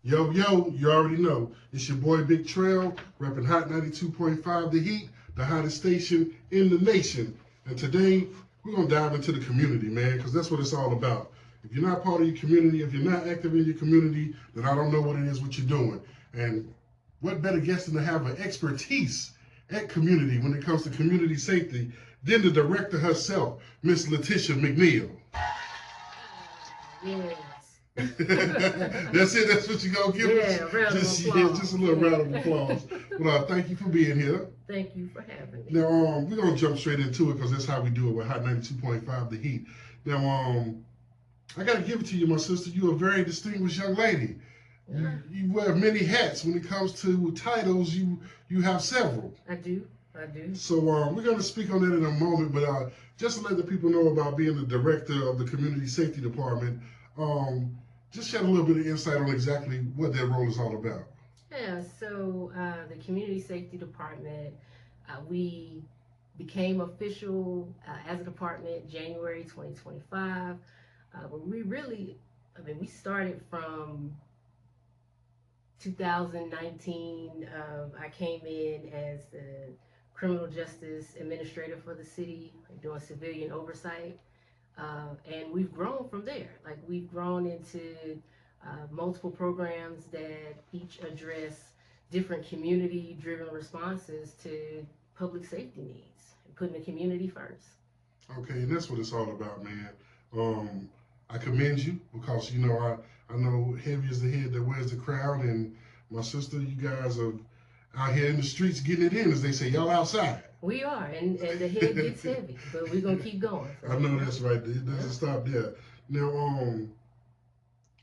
Yo, yo, you already know. It's your boy Big Trail, repping Hot 92.5 The Heat, the hottest station in the nation. And today, we're going to dive into the community, man, because that's what it's all about. If you're not part of your community, if you're not active in your community, then I don't know what it is what you're doing. And what better guest than to have an expertise at community when it comes to community safety than the director herself, Miss Latisha McNeil. Yes. That's it. That's what you're going to give us? Yeah, round of applause. Yeah, just a little round of applause. Well, thank you for being here. Thank you for having me. Now, we're going to jump straight into it because that's how we do it with Hot 92.5 The Heat. Now, I got to give it to you, my sister. You're a very distinguished young lady. Yeah. You wear many hats. When it comes to titles, you have several. I do. So we're going to speak on that in a moment, but just to let the people know about being the director of the Community Safety Department, just shed a little bit of insight on exactly what that role is all about. Yeah, so the Community Safety Department, we became official as a department January 2025. But we started from 2019. I came in as the criminal justice administrator for the city, doing civilian oversight. And we've grown from there. Like, we've grown into multiple programs that each address different community-driven responses to public safety needs, putting the community first. Okay, and that's what it's all about, man. I commend you because, you know, I know heavy is the head that wears the crown, and my sister, you guys are out here in the streets getting it in, as they say. Y'all outside. We are, and the head gets heavy, but we're going to keep going. So. I know that's right. It doesn't stop there. Now,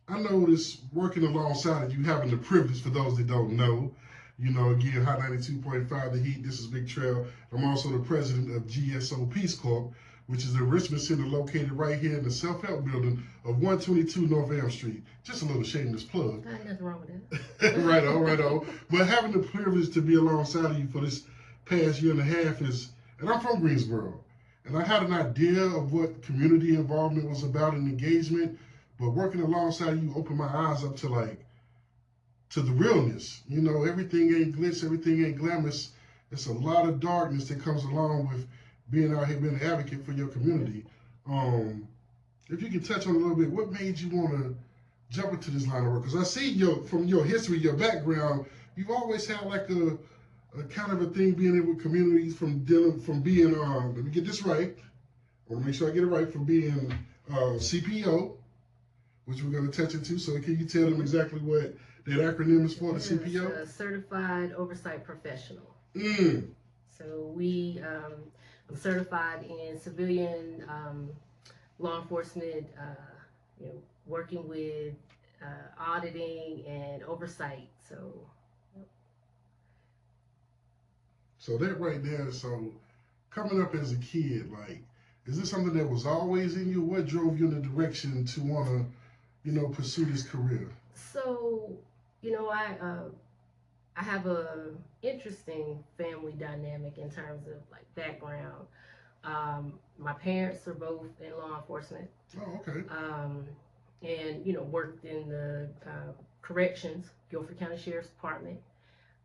I know this working alongside of you, having the privilege, for those that don't know, you know, again, Hot 92.5 The Heat, this is Big Trail. I'm also the president of GSO Peace Corp, which is a Richmond Center located right here in the self-help building of 122 North Elm Street. Just a little shameless plug. Nothing wrong with that. Right on. But having the privilege to be alongside of you for this past year and a half is, and I'm from Greensboro, and I had an idea of what community involvement was about and engagement, but working alongside you opened my eyes up to the realness. You know, everything ain't glitz, everything ain't glamorous. It's a lot of darkness that comes along with being out here, being an advocate for your community. If you could touch on a little bit, what made you want to jump into this line of work? Because I see from your history, your background, you've always had like a kind of a thing being in with communities from being, let me get this right. I want to make sure I get it right, from being CPO, which we're going to touch into. So can you tell them exactly what that acronym is for, the CPO? Certified Oversight Professional. So I'm certified in civilian law enforcement, working with auditing and oversight. So that right there, so coming up as a kid, like, is this something that was always in you? What drove you in the direction to want to, pursue this career? So, I have a interesting family dynamic in terms of like background. My parents are both in law enforcement. Oh, okay. And worked in the corrections, Guilford County Sheriff's Department.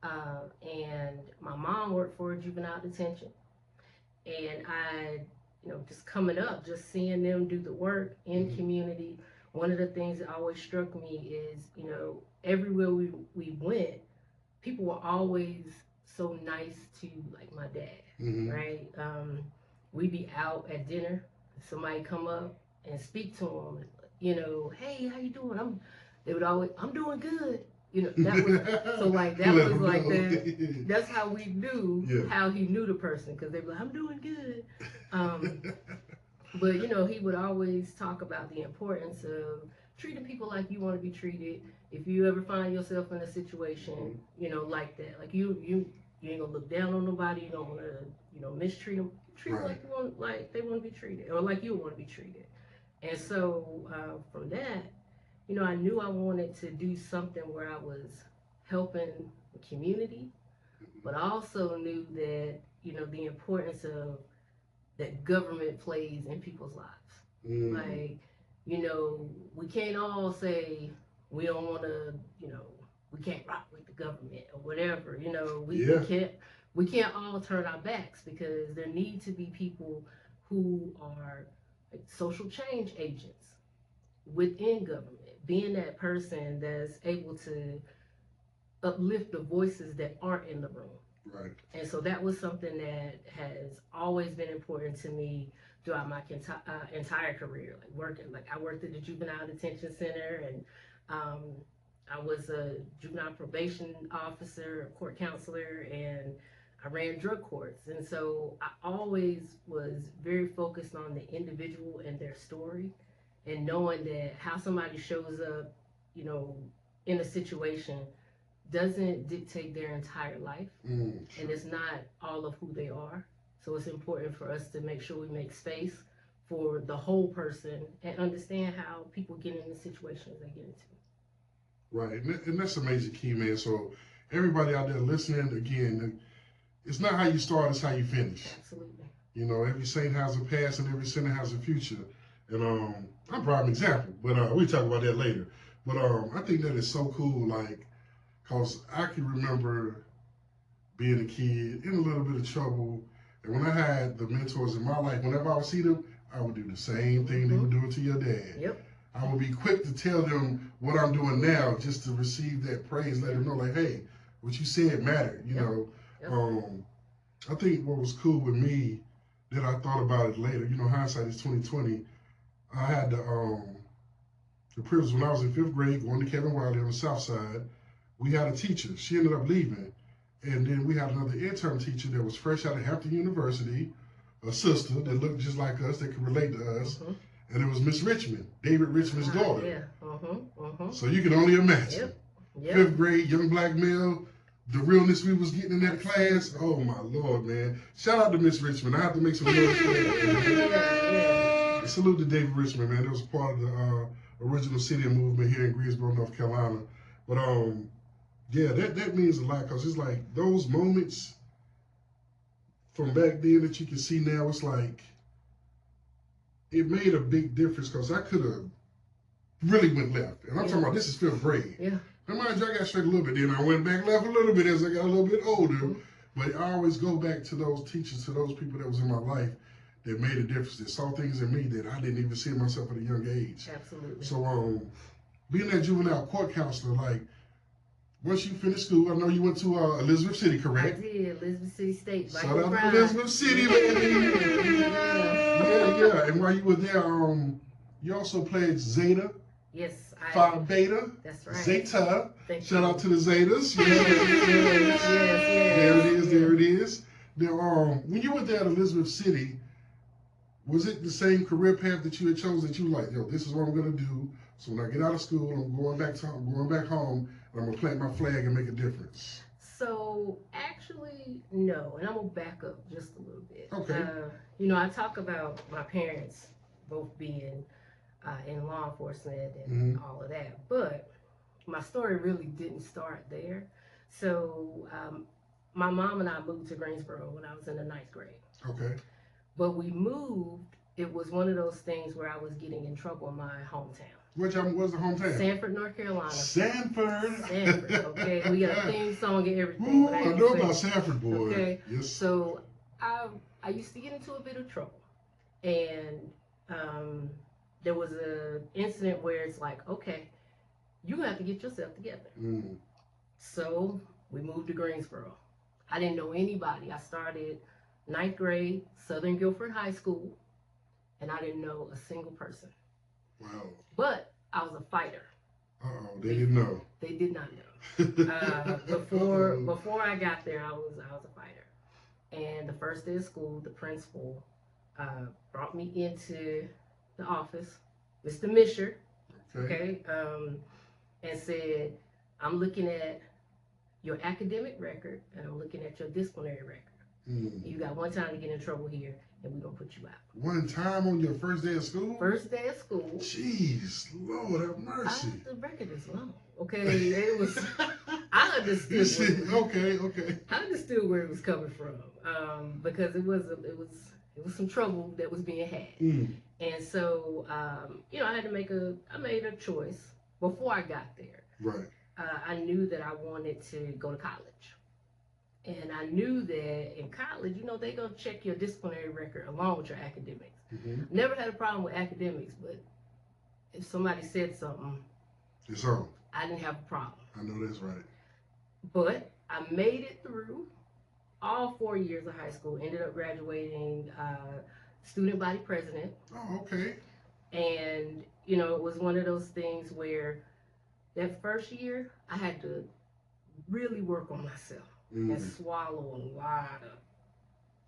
And my mom worked for juvenile detention. And I, just coming up, just seeing them do the work in community, one of the things that always struck me is, everywhere we went, people were always so nice to like my dad, right? We'd be out at dinner, somebody come up and speak to him, hey, how you doing? They would always, I'm doing good. That was so like that was like that. That's how we knew how he knew the person, because they were like, I'm doing good. But he would always talk about the importance of treating people like you want to be treated. If you ever find yourself in a situation, like that, like you ain't gonna look down on nobody. You don't want to, mistreat them. Treat them like they want to be treated, or like you want to be treated. And so from that, I knew I wanted to do something where I was helping the community, but I also knew that, the importance of that government plays in people's lives. Like, we can't all say we don't want to, we can't rock with the government or whatever. We can't all turn our backs, because there need to be people who are like social change agents within government, being that person that's able to uplift the voices that aren't in the room. Right. And so that was something that has always been important to me throughout my entire career. I worked at the Juvenile Detention Center, and I was a juvenile probation officer, a court counselor, and I ran drug courts. And so I always was very focused on the individual and their story, and knowing that how somebody shows up, in a situation doesn't dictate their entire life, and it's not all of who they are. So it's important for us to make sure we make space for the whole person and understand how people get in the situations they get into. Right, and that's a major key, man. So everybody out there listening, again, it's not how you start, it's how you finish. Absolutely. Every saint has a past and every sinner has a future. And I'm a prime example, but we talk about that later. But I think that is so cool, like, because I can remember being a kid in a little bit of trouble. And when I had the mentors in my life, whenever I would see them, I would do the same thing they were doing to your dad. Yep. I would be quick to tell them what I'm doing now, just to receive that praise, let them know, like, hey, what you said mattered, Yep. I think what was cool with me that I thought about it later, hindsight is 2020. I had the privilege when I was in 5th grade going to Kevin Wiley on the South Side. We had a teacher. She ended up leaving. And then we had another intern teacher that was fresh out of Hampton University, a sister that looked just like us, that could relate to us. And it was Miss Richmond, David Richmond's daughter. Yeah. So you can only imagine. Yep. 5th grade, young black male, the realness we was getting in that class. Oh my Lord, man. Shout out to Miss Richmond. I have to make some noise for that. Salute to David Richmond, man. That was part of the original city movement here in Greensboro, North Carolina. But yeah, that means a lot, because it's like those moments from back then that you can see now, it's like it made a big difference, because I could have really went left. And I'm talking about, this is 5th grade. Yeah. Now, mind you, I got straight a little bit, then I went back left a little bit as I got a little bit older. But I always go back to those teachers, to those people that was in my life that made a difference, that saw things in me that I didn't even see in myself at a young age. Absolutely. So being that juvenile court counselor, like, once you finished school, I know you went to Elizabeth City, correct? I did, Elizabeth City State. Shout out to Elizabeth City, baby. Yeah. And while you were there, you also played Zeta. Yes, Phi Beta. That's right. Zeta. Shout you. out to the Zetas. Yes. There it is. Now, when you were there at Elizabeth City, was it the same career path that you had chosen, that you were like, yo, this is what I'm gonna do? So when I get out of school, I'm going back home, and I'm gonna plant my flag and make a difference. So actually, no, and I'm gonna back up just a little bit. Okay. I talk about my parents both being in law enforcement and all of that, but my story really didn't start there. So my mom and I moved to Greensboro when I was in the 9th grade. Okay. But we moved, it was one of those things where I was getting in trouble in my hometown. What's the hometown? Sanford, North Carolina. Sanford, okay. We got a theme song and everything. Ooh, I know about Sanford, boy. Okay. Yes. So I used to get into a bit of trouble. And there was an incident where it's like, okay, you have to get yourself together. So we moved to Greensboro. I didn't know anybody. I started 9th grade, Southern Guilford High School, and I didn't know a single person. Wow. But I was a fighter. They didn't know. They did not know. Before I got there, I was a fighter. And the first day of school, the principal brought me into the office, Mr. Misher, okay, and said, I'm looking at your academic record and I'm looking at your disciplinary record. You got one time to get in trouble here, and we're gonna put you out. One time on your first day of school? First day of school. Jeez, Lord have mercy. The record is long. Okay, it was. I understood. Okay. I understood where it was coming from, because it was It was some trouble that was being had. And so, I made a choice before I got there. Right. I knew that I wanted to go to college. And I knew that in college, they're going to check your disciplinary record along with your academics. Never had a problem with academics, but if somebody said something, it's on. I didn't have a problem. I know that's right. But I made it through all 4 years of high school, ended up graduating student body president. Oh, okay. And, it was one of those things where that first year, I had to really work on myself and swallow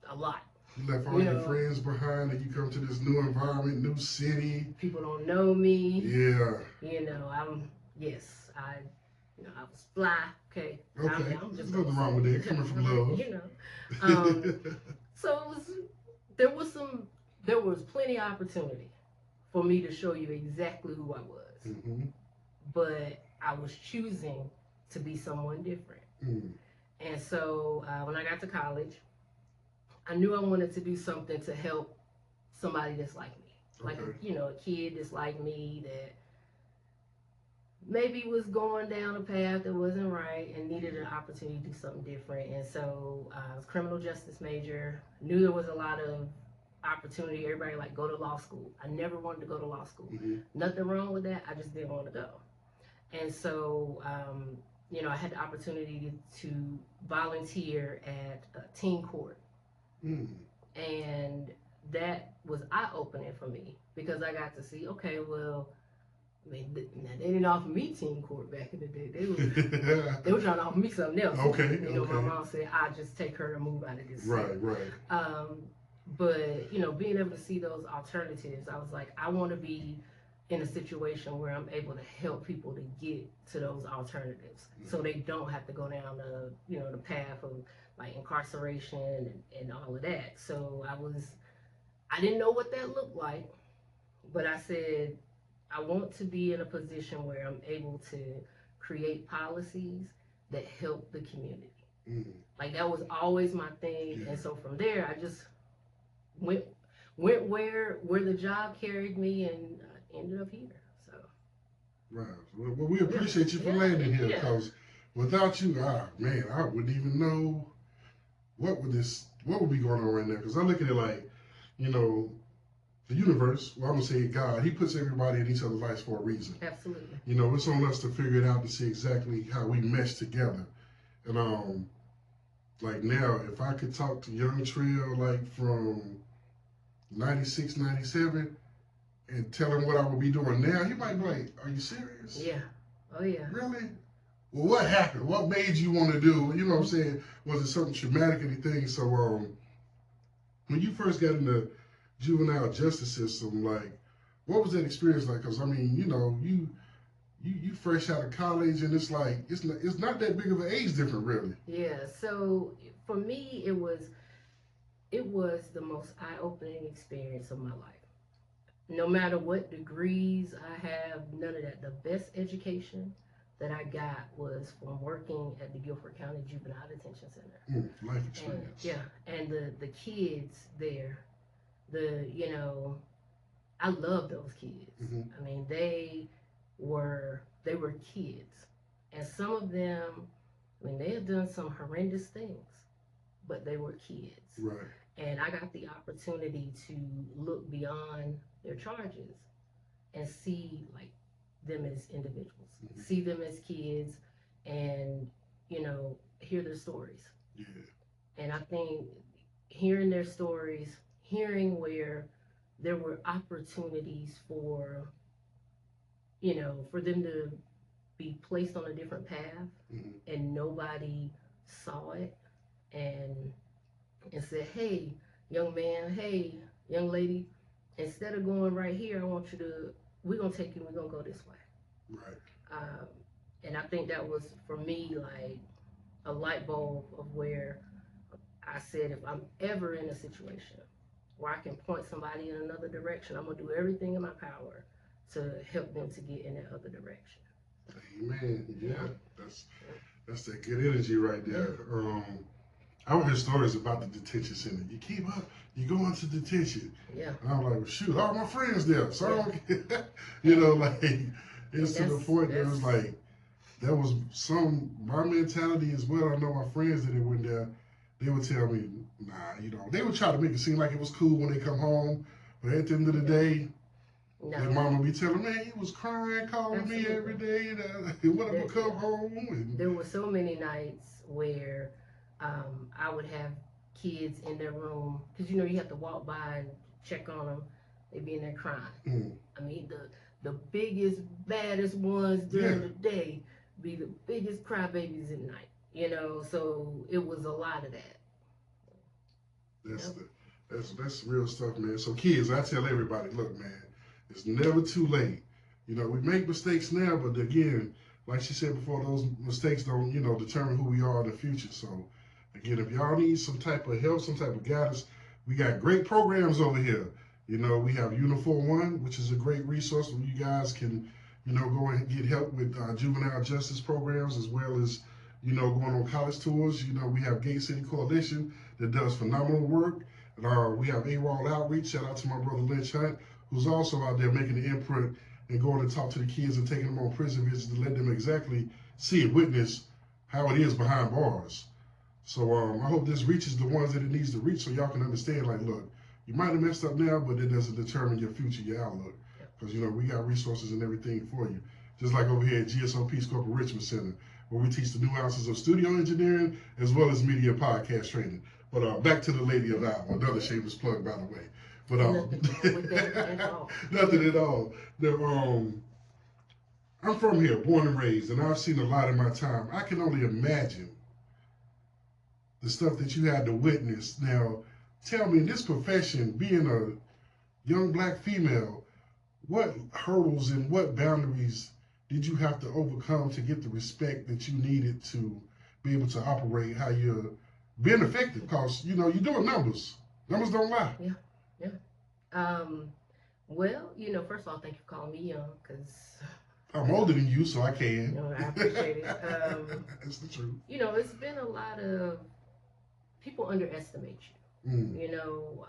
a lot. You left all your friends behind and you come to this new environment, new city. People don't know me. Yeah. I was fly. Okay. I'm just There's nothing wrong with that, coming from love. So there was plenty of opportunity for me to show you exactly who I was. But I was choosing to be someone different. And so when I got to college, I knew I wanted to do something to help somebody that's like me. Like, a kid that's like me that maybe was going down a path that wasn't right and needed an opportunity to do something different. And so I was a criminal justice major. Knew there was a lot of opportunity. Everybody like, go to law school. I never wanted to go to law school. Nothing wrong with that. I just didn't want to go. And so, I had the opportunity to volunteer at a teen court. And that was eye-opening for me because I got to see, okay, well, they didn't offer me teen court back in the day. They were trying to offer me something else. Okay. My mom said, I'll just take her and move out of this. Right. But, being able to see those alternatives, I was like, I want to be in a situation where I'm able to help people to get to those alternatives so they don't have to go down the path of like incarceration and all of that. So I didn't know what that looked like, but I said, I want to be in a position where I'm able to create policies that help the community. Like that was always my thing. And so from there, I just went where the job carried me and ended up here. So. Right. Well, we appreciate you for landing here because without you, I wouldn't even know what would be going on right now. Because I look at it like, the universe, well, I'm going to say God, he puts everybody in each other's lives for a reason. Absolutely. It's on us to figure it out to see exactly how we mesh together. And like now, if I could talk to Young Trill like from 96, 97 and tell him what I would be doing now, he might be like, are you serious? Yeah. Oh, yeah. Really? Well, what happened? What made you want to do? You know what I'm saying? Was it something traumatic, anything? So when you first got in the juvenile justice system, like, what was that experience like? Because, you fresh out of college and it's like, it's not that big of an age difference, really. Yeah. So for me, it was the most eye-opening experience of my life. No matter what degrees I have, none of that. The best education that I got was from working at the Guilford County Juvenile Detention Center. Life experience. And the kids there, I love those kids. I mean, they were kids, and some of them, they have done some horrendous things, but they were kids. Right. And I got the opportunity to look beyond their charges and see like them as individuals, see them as kids, and hear their stories. Yeah. And I think hearing their stories, hearing where there were opportunities for them to be placed on a different path, and nobody saw it and said, hey, young man, hey, young lady, instead of going right here, we're going to take you, we're going to go this way. Right. And I think that was, for me, like a light bulb of where I said, if I'm ever in a situation where I can point somebody in another direction, I'm going to do everything in my power to help them to get in that other direction. Amen. Yeah. That's that good energy right there. I would hear stories about the detention center. You keep up, you go into detention. Yeah. And I'm like, well, shoot, all my friends there. So Yeah. I don't, you know, like, it's to the that's point that it was like, that was my mentality as well. I know my friends that went there, they would tell me, nah, you know, they would try to make it seem like it was cool when they come home. But at the end of the day, no. their mama be telling me, he was crying, calling Absolutely. me every day, and when I would come home. And there were so many nights where I would have kids in their room, because you know you have to walk by and check on them. They be in there crying. I mean, the biggest, baddest ones during the day be the biggest crybabies at night. You know, so it was a lot of that. That's real stuff, man. So kids, I tell everybody, look, man, it's never too late. You know, we make mistakes now, but again, like she said before, those mistakes don't, you know, determine who we are in the future. So again, if y'all need some type of help, some type of guidance, we got great programs over here. You know, we have Uniform One, which is a great resource where you guys can, you know, go and get help with juvenile justice programs, as well as, you know, going on college tours. You know, we have Gate City Coalition that does phenomenal work. And we have AWOL Outreach. Shout out to my brother Lynch Hunt, who's also out there making the input and going to talk to the kids and taking them on prison visits to let them exactly see and witness how it is behind bars. So I hope this reaches the ones that it needs to reach, so y'all can understand, like, look, you might have messed up now, but it doesn't determine your future, your outlook. Because, you know, we got resources and everything for you. Just like over here at GSO Peace Corps Richmond Center, where we teach the nuances of studio engineering as well as media podcast training. But back to the lady of the hour, another shameless plug, by the way. But nothing at all. I'm from here, born and raised, and I've seen a lot in my time. I can only imagine the stuff that you had to witness. Now, tell me, in this profession, being a young black female, what hurdles and what boundaries did you have to overcome to get the respect that you needed to be able to operate how you're being effective? Because, you know, you're doing numbers. Numbers don't lie. Yeah. Well, you know, first of all, thank you for calling me young, because I'm older than you, so I can. You know, I appreciate it. That's the truth. You know, it's been a lot of people underestimate you. You know,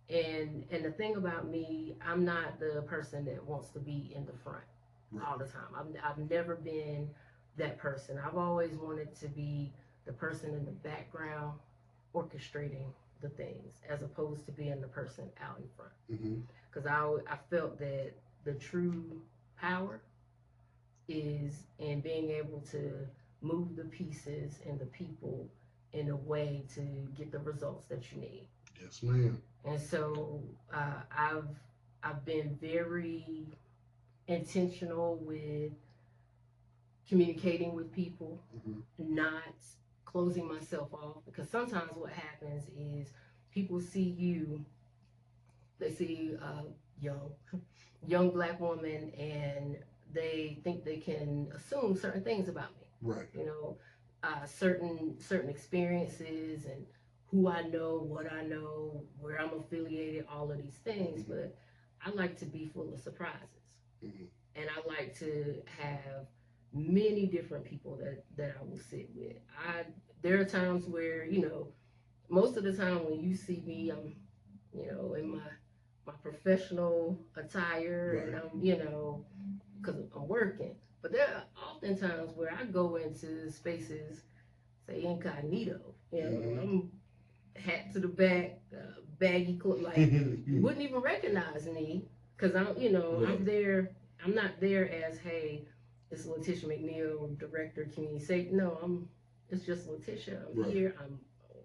and the thing about me, I'm not the person that wants to be in the front all the time. I've never been that person. I've always wanted to be the person in the background orchestrating the things, as opposed to being the person out in front. Because I felt that the true power is in being able to move the pieces and the people in a way to get the results that you need. Yes, ma'am. And so I've been very intentional with communicating with people, not closing myself off, because sometimes what happens is people see you, they see a young black woman, and they think they can assume certain things about me. Right. You know, certain experiences and who I know, what I know, where I'm affiliated, all of these things. But I like to be full of surprises, and I like to have many different people that I will sit with. There are times where, you know, most of the time when you see me, I'm, you know, in my professional attire, and I'm, you know, because I'm working. But there are often times where I go into spaces, say incognito. You know, I'm hat to the back, baggy clothes, like you wouldn't even recognize me, because I'm, you know, I'm there. I'm not there as, hey, it's Latisha McNeil, director of community safety. No, it's just Latisha. I'm here. I'm,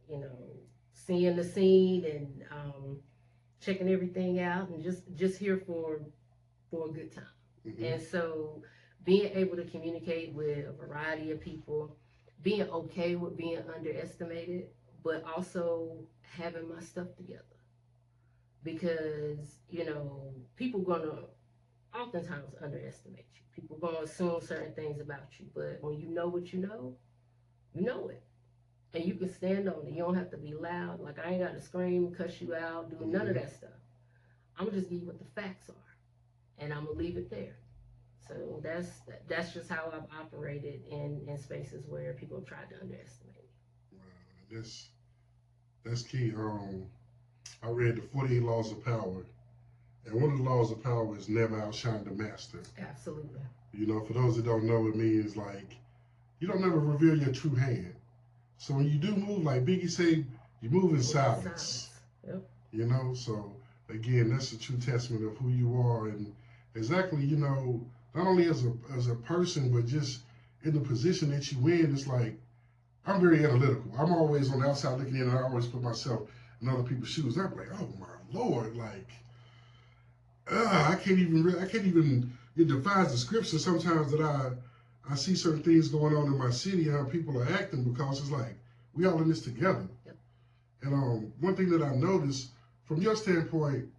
you know, seeing the scene and checking everything out, and just here for a good time. And so being able to communicate with a variety of people, being okay with being underestimated, but also having my stuff together. Because, you know, people gonna oftentimes underestimate you. People gonna assume certain things about you, but when you know what you know it. And you can stand on it. You don't have to be loud. Like, I ain't got to scream, cuss you out, do none of that stuff. I'm gonna just give you what the facts are, and I'm gonna leave it there. So that's just how I've operated in spaces where people have tried to underestimate me. Wow, that's key. I read the 48 Laws of Power, and one of the laws of power is never outshine the master. Absolutely. You know, for those that don't know, it means like you don't never reveal your true hand. So when you do move, like Biggie say, you move in silence. Yep. You know, so again, that's a true testament of who you are and exactly, you know, not only as a person, but just in the position that you in. It's like I'm very analytical. I'm always on the outside looking in, and I always put myself in other people's shoes. I'm like, oh my lord, like, I can't even. It defies description sometimes that I see certain things going on in my city, how people are acting because it's like we all in this together. Yep. And one thing that I noticed from your standpoint,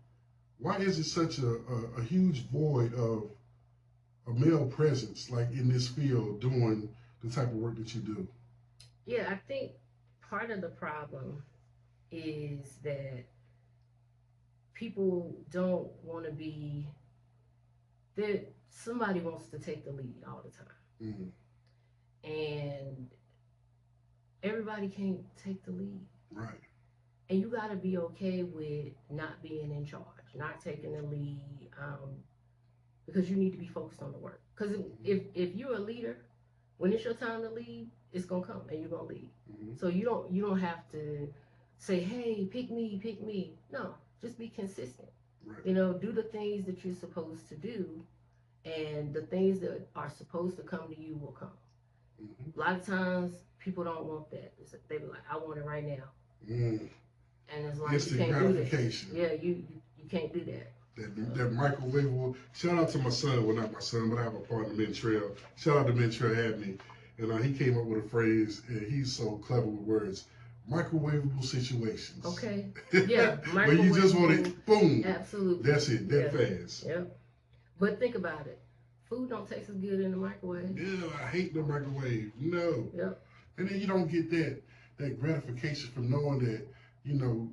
why is it such a huge void of a male presence like in this field doing the type of work that you do? Yeah, I think part of the problem is that people don't want to be that somebody wants to take the lead all the time. Mm-hmm. And everybody can't take the lead. Right. And you got to be okay with not being in charge, not taking the lead, because you need to be focused on the work. Because if you're a leader, when it's your time to lead, it's gonna come and you're gonna lead. Mm-hmm. So you don't have to say, hey, pick me, pick me. No, just be consistent. Right. You know, do the things that you're supposed to do, and the things that are supposed to come to you will come. Mm-hmm. A lot of times people don't want that. They be like, I want it right now. Mm. And it's like, Instant you can't do gratification. that. Yeah, you can't do that. That microwavable. Shout out to my son. Well, not my son, but I have a partner, Mcniel. Shout out to Mcniel had me, and he came up with a phrase, and he's so clever with words. Microwavable situations. Okay. Yeah. Where you just want it, boom. Absolutely. That's it. That fast. Yep. But think about it. Food don't taste as good in the microwave. Yeah, I hate the microwave. No. Yep. And then you don't get that gratification from knowing that, you know,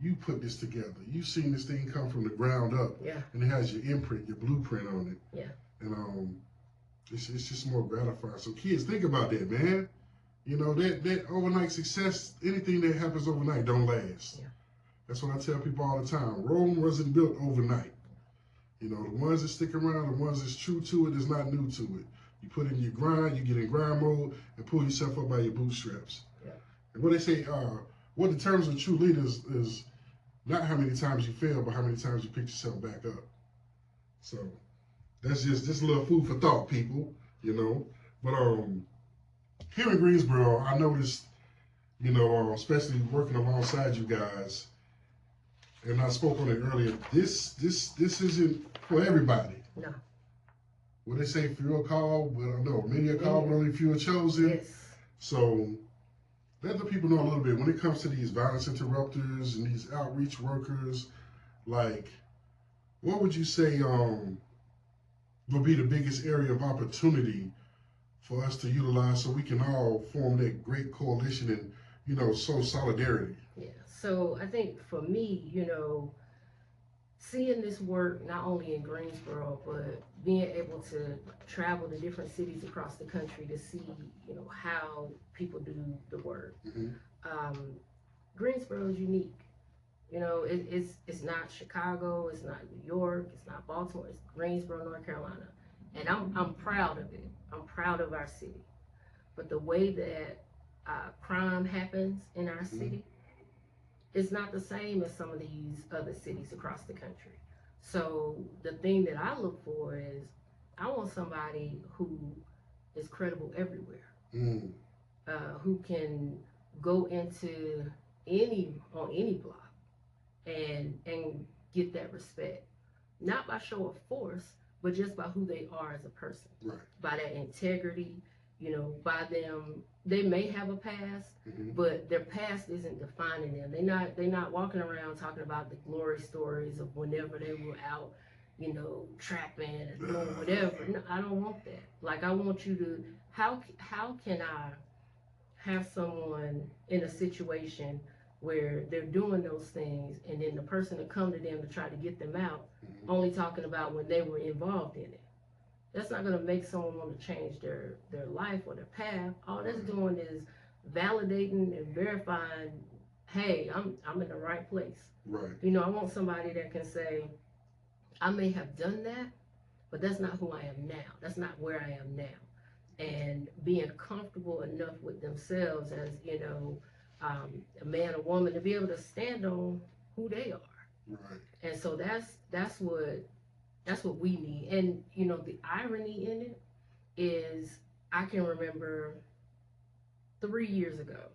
you put this together. You've seen this thing come from the ground up. Yeah. And it has your imprint, your blueprint on it. Yeah. And it's just more gratifying. So kids, think about that, man. You know, that overnight success, anything that happens overnight don't last. Yeah. That's what I tell people all the time. Rome wasn't built overnight. You know, the ones that stick around, the ones that's true to it, is not new to it. You put in your grind, you get in grind mode, and pull yourself up by your bootstraps. Yeah. And what they say, what determines a true leader is not how many times you fail, but how many times you pick yourself back up. So that's just a little food for thought, people. You know, but here in Greensboro, I noticed, you know, especially working alongside you guys, and I spoke on it earlier. This isn't for everybody. No. What they say, few are called, but I know many are called, but only few are chosen. Yes. So let the people know a little bit when it comes to these violence interrupters and these outreach workers. Like, what would you say would be the biggest area of opportunity for us to utilize so we can all form that great coalition and, you know, show solidarity? Yeah. So I think for me, you know, seeing this work not only in Greensboro, but being able to travel to different cities across the country to see, you know, how people do the work. Mm-hmm. Greensboro is unique. You know, it's not Chicago, it's not New York, it's not Baltimore, it's Greensboro, North Carolina. And I'm proud of it. I'm proud of our city. But the way that crime happens in our city, it's not the same as some of these other cities across the country. So the thing that I look for is I want somebody who is credible everywhere, who can go into on any block and get that respect, not by show of force, but just by who they are as a person, right. By that integrity, you know, by them. They may have a past, but their past isn't defining them. They're not walking around talking about the glory stories of whenever they were out, you know, trapping and doing whatever. No, I don't want that. Like, I want you to, how can I have someone in a situation where they're doing those things and then the person to come to them to try to get them out, only talking about when they were involved in it? That's not going to make someone want to change their life or their path. All that's doing is validating and verifying hey, I'm in the right place. Right. You know, I want somebody that can say, I may have done that, but that's not who I am now. That's not where I am now. And being comfortable enough with themselves as, a man or woman to be able to stand on who they are. Right. And so that's what we need. And the irony in it is I can remember 3 years ago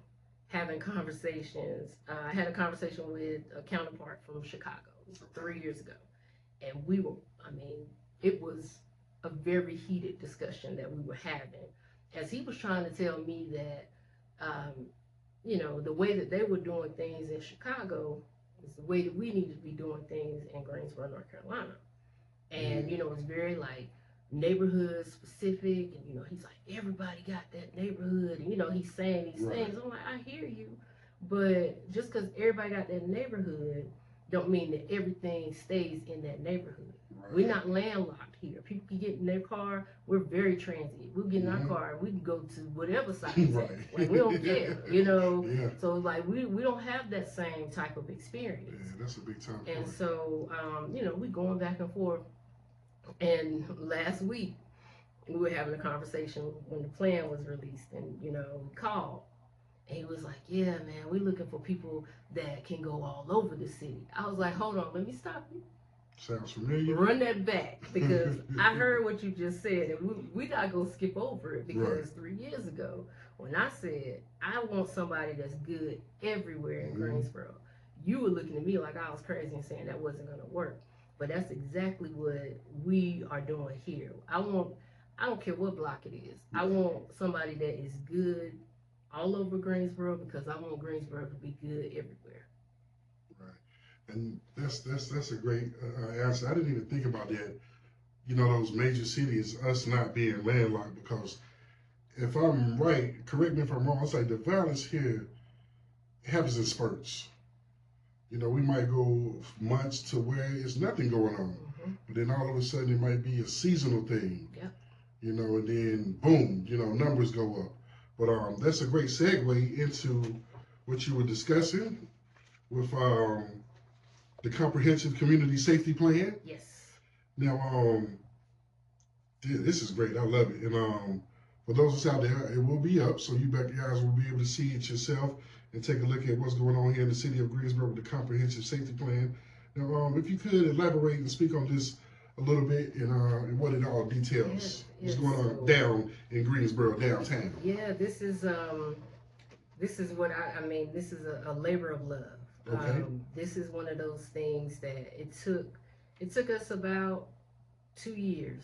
having conversations. I had a conversation with a counterpart from Chicago 3 years ago. And I mean, it was a very heated discussion that we were having as he was trying to tell me that, the way that they were doing things in Chicago is the way that we need to be doing things in Greensboro, North Carolina. And, it's very like neighborhood specific. And, he's like, everybody got that neighborhood. And, he's saying these things. I'm like, I hear you. But just because everybody got that neighborhood don't mean that everything stays in that neighborhood. Right. We're not landlocked here. People can get in their car. We're very transient. We'll get in our car and we can go to whatever side it's at. Like, we don't care, Yeah. So like we don't have that same type of experience. Yeah, that's a big time. And so we going back and forth. And last week we were having a conversation when the plan was released, and we called. And he was like, yeah, man, we're looking for people that can go all over the city. I was like, hold on, let me stop you. Sounds familiar. Run that back, because I heard what you just said, and we not going to skip over it, because 3 years ago, when I said, I want somebody that's good everywhere in Greensboro, you were looking at me like I was crazy and saying that wasn't going to work. But that's exactly what we are doing here. I don't care what block it is. I want somebody that is good all over Greensboro, because I want Greensboro to be good everywhere. Right, and that's a great answer. I didn't even think about that. Those major cities, us not being landlocked, because if I'm right, correct me if I'm wrong. It's like the violence here happens in spurts. We might go months to where it's nothing going on, but then all of a sudden it might be a seasonal thing. Yep. And then boom, numbers go up. But that's a great segue into what you were discussing with the comprehensive community safety plan. Yes. Now, this is great. I love it. And for those of us out there, it will be up, so you guys will be able to see it yourself and take a look at what's going on here in the city of Greensboro with the comprehensive safety plan. Now, if you could elaborate and speak on this a little bit and what it all details. What's going on down in Greensboro downtown? Yeah, this is what I mean. This is a labor of love. Okay. This is one of those things that it took us about 2 years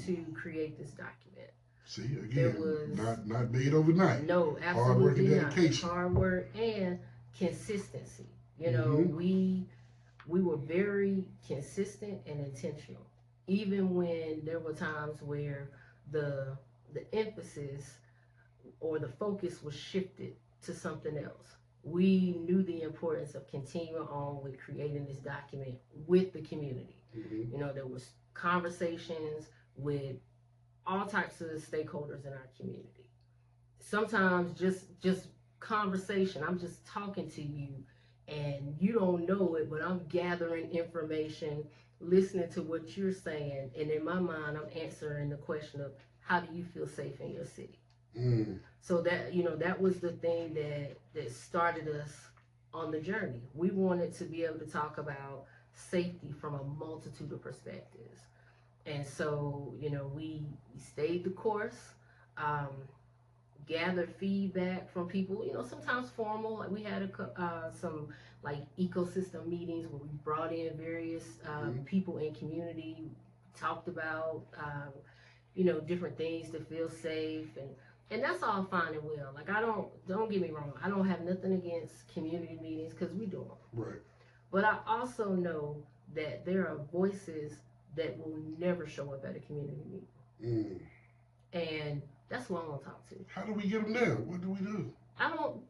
to create this document. See, again, not made overnight. No, absolutely hard work and not. dedication. Hard work and consistency. We were very consistent and intentional, even when there were times where the emphasis or the focus was shifted to something else. We knew the importance of continuing on with creating this document with the community. There was conversations with all types of stakeholders in our community. Sometimes just conversation. I'm just talking to you and you don't know it, but I'm gathering information, listening to what you're saying, and in my mind I'm answering the question of, how do you feel safe in your city? So that was the thing that started us on the journey. We wanted to be able to talk about safety from a multitude of perspectives. And so, we stayed the course, gathered feedback from people, sometimes formal. Like we had some like ecosystem meetings where we brought in various people in community, talked about, different things to feel safe. And that's all fine and well. Like, don't get me wrong. I don't have nothing against community meetings, because we do them. Right. But I also know that there are voices that will never show up at a community meeting. And that's who I want to talk to. How do we get them there? What do we do? I don't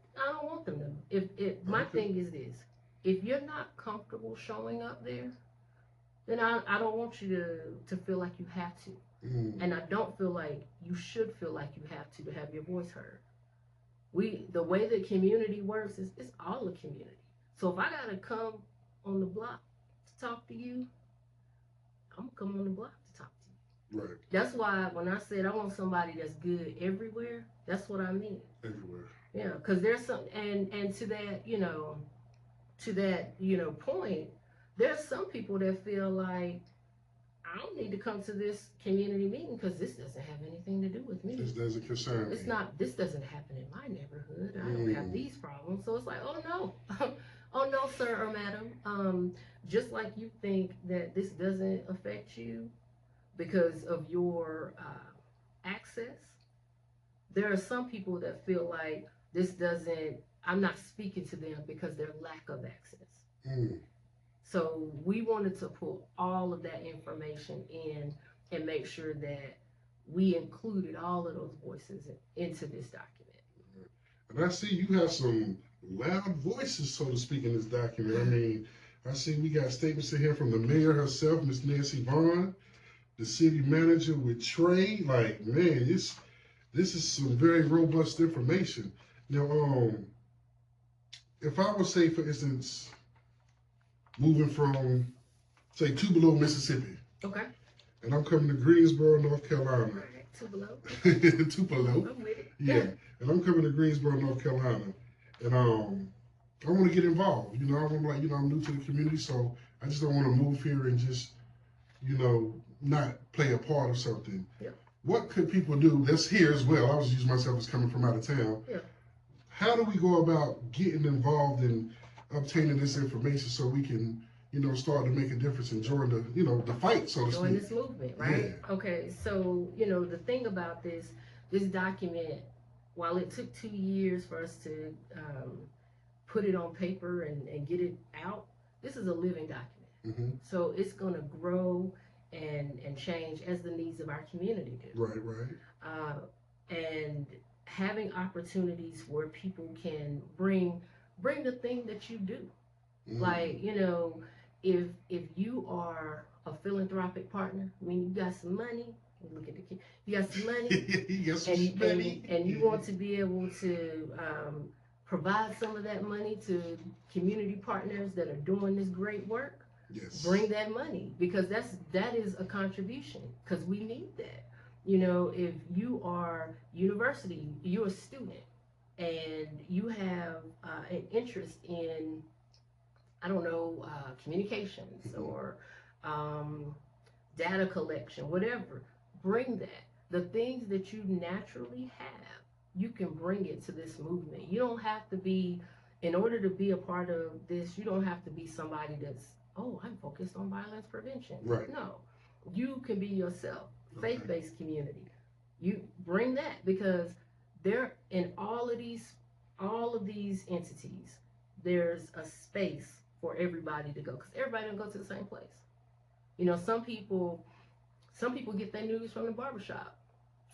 want them to. My thing is this: if you're not comfortable showing up there, then I don't want you to feel like you have to. And I don't feel like you should feel like you have to have your voice heard. the way the community works is it's all a community. So if I gotta come on the block to talk to you, I'm gonna come on the block to talk to you. Right. That's why when I said I want somebody that's good everywhere, that's what I mean. Everywhere. Yeah, because there's some, and to that, point, there's some people that feel like I don't need to come to this community meeting because this doesn't have anything to do with me. This doesn't concern me. It's not. This doesn't happen in my neighborhood. I don't have these problems. So it's like, oh no, oh no, sir or madam. Just like you think that this doesn't affect you because of your access, there are some people that feel like this doesn't. I'm not speaking to them because their lack of access. So we wanted to pull all of that information in and make sure that we included all of those voices into this document. And I see you have some loud voices, so to speak, in this document. I mean, I see we got statements in here from the mayor herself, Miss Nancy Vaughn, the city manager with Trey. Like, man, this is some very robust information. Now, if I would say, for instance, moving from, say, Tupelo, Mississippi. Okay. And I'm coming to Greensboro, North Carolina. All right, Tupelo. Tupelo. I'm with it. Yeah. And I'm coming to Greensboro, North Carolina. And I want to get involved. I want to, I'm new to the community, so I just don't want to move here and just, not play a part of something. Yeah. What could people do that's here as well? I was using myself as coming from out of town. Yeah. How do we go about getting involved in obtaining this information so we can, start to make a difference and join the fight, so to speak. Join this movement, right? Yeah. Okay, so, the thing about this document, while it took 2 years for us to put it on paper and get it out, this is a living document. Mm-hmm. So it's going to grow and change as the needs of our community do. Right. And having opportunities where people can bring the thing that you do. Mm-hmm. Like, if you are a philanthropic partner, I mean, you got some money, look at the kid, you got some money, you got some money. And you want to be able to provide some of that money to community partners that are doing this great work. Yes. Bring that money, because that is a contribution, because we need that. If you are university, you're a student, and you have an interest in, I don't know, communications or data collection, whatever, bring that. The things that you naturally have, you can bring it to this movement. You don't have to be, in order to be a part of this, you don't have to be somebody that's, oh, I'm focused on violence prevention. Right. No, you can be yourself, faith-based community. You bring that, because there, in all of these entities, there's a space for everybody to go, because everybody don't go to the same place. Some people get their news from the barbershop.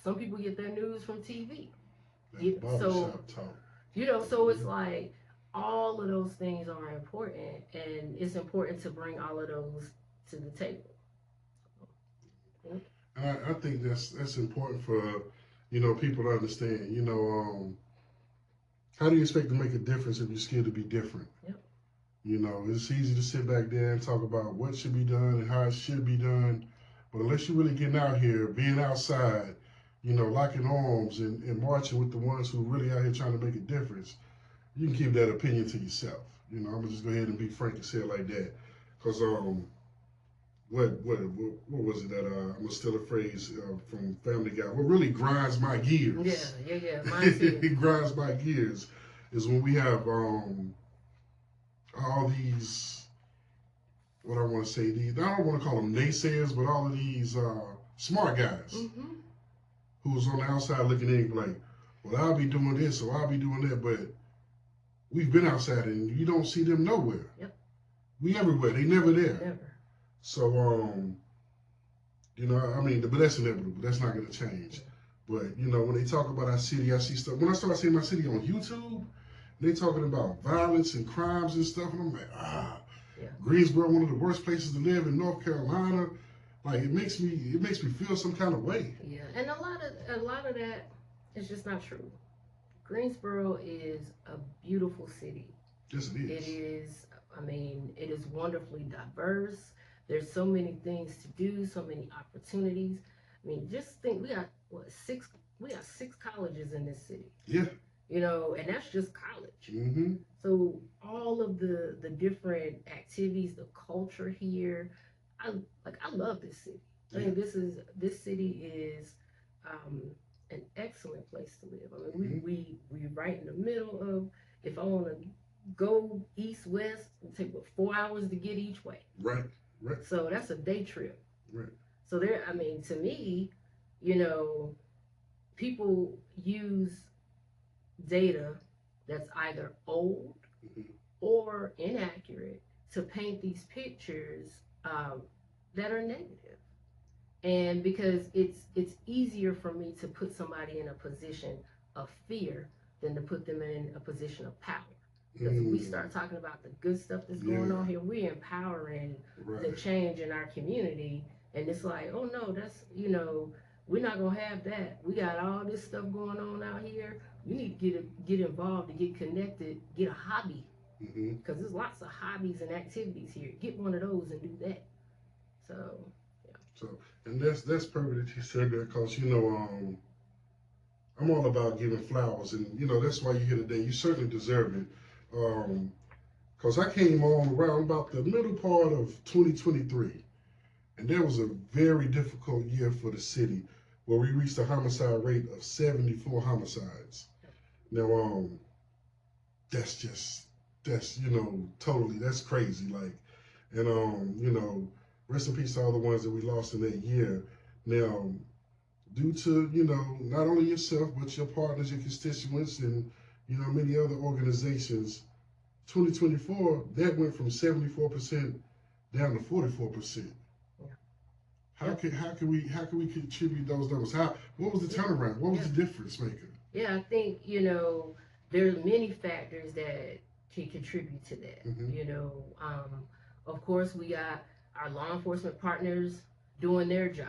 Some people get their news from TV. Barbershop talk. So it's like all of those things are important, and it's important to bring all of those to the table. And I think that's important for people to understand. How do you expect to make a difference if you're scared to be different? Yep. It's easy to sit back there and talk about what should be done and how it should be done, but unless you're really getting out here, being outside, locking arms and marching with the ones who are really out here trying to make a difference, you can keep that opinion to yourself. I'm gonna just go ahead and be frank and say it like that, because what was it that I'm gonna steal a phrase from Family Guy? What really grinds my gears? Yeah. Mine too. It grinds my gears is when we have all these, what I want to say, I don't want to call them naysayers, but all of these smart guys who's on the outside looking in like, well, I'll be doing this or I'll be doing that, but we've been outside and you don't see them nowhere. Yep. We everywhere. They never there. Never. So, but that's inevitable. That's not going to change. But, when they talk about our city, I see stuff. When I start seeing my city on YouTube, they talking about violence and crimes and stuff, and I'm like, Greensboro, one of the worst places to live in North Carolina. Like, it makes me feel some kind of way. Yeah, and a lot of that is just not true. Greensboro is a beautiful city. Yes, it It is. is, I mean, it is wonderfully diverse. There's so many things to do, so many opportunities. I mean, just think we got we got six colleges in this city. Yeah. You know, and that's just college. Mm-hmm. So all of the different activities, the culture here, I I love this city. I Yeah. think this city is um, an excellent place to live. I mean, Mm-hmm. we right in the middle of, if I want to go east west, it take what 4 hours to get each way. Right. Right. So that's a day trip. Right. So there, I mean, to me, you know, people use data that's either old Mm-hmm. or inaccurate to paint these pictures that are negative. And because it's easier for me to put somebody in a position of fear than to put them in a position of power. Because if we start talking about the good stuff that's going on here, we're empowering the Right. change in our community. And it's like, oh no, that's, we're not going to have that. We got all this stuff going on out here. You need to get involved, to get connected, get a hobby. Mm-hmm. Because there's lots of hobbies and activities here. Get one of those and do that. So, yeah. So, and that's perfect that you said that, because I'm all about giving flowers, and that's why you're here today. You certainly deserve it. Because I came on around about the middle part of 2023, and that was a very difficult year for the city, where we reached a homicide rate of 74 homicides. Now, that's totally, that's crazy. Like, and rest in peace to all the ones that we lost in that year. Now, due to not only yourself but your partners, your constituents, and many other organizations, 2024 that went from 74% down to 44%. Yeah. How can we contribute those numbers? What was the turnaround? What was the difference maker? Yeah, I think there's many factors that can contribute to that. Mm-hmm. Of course, we got our law enforcement partners doing their job.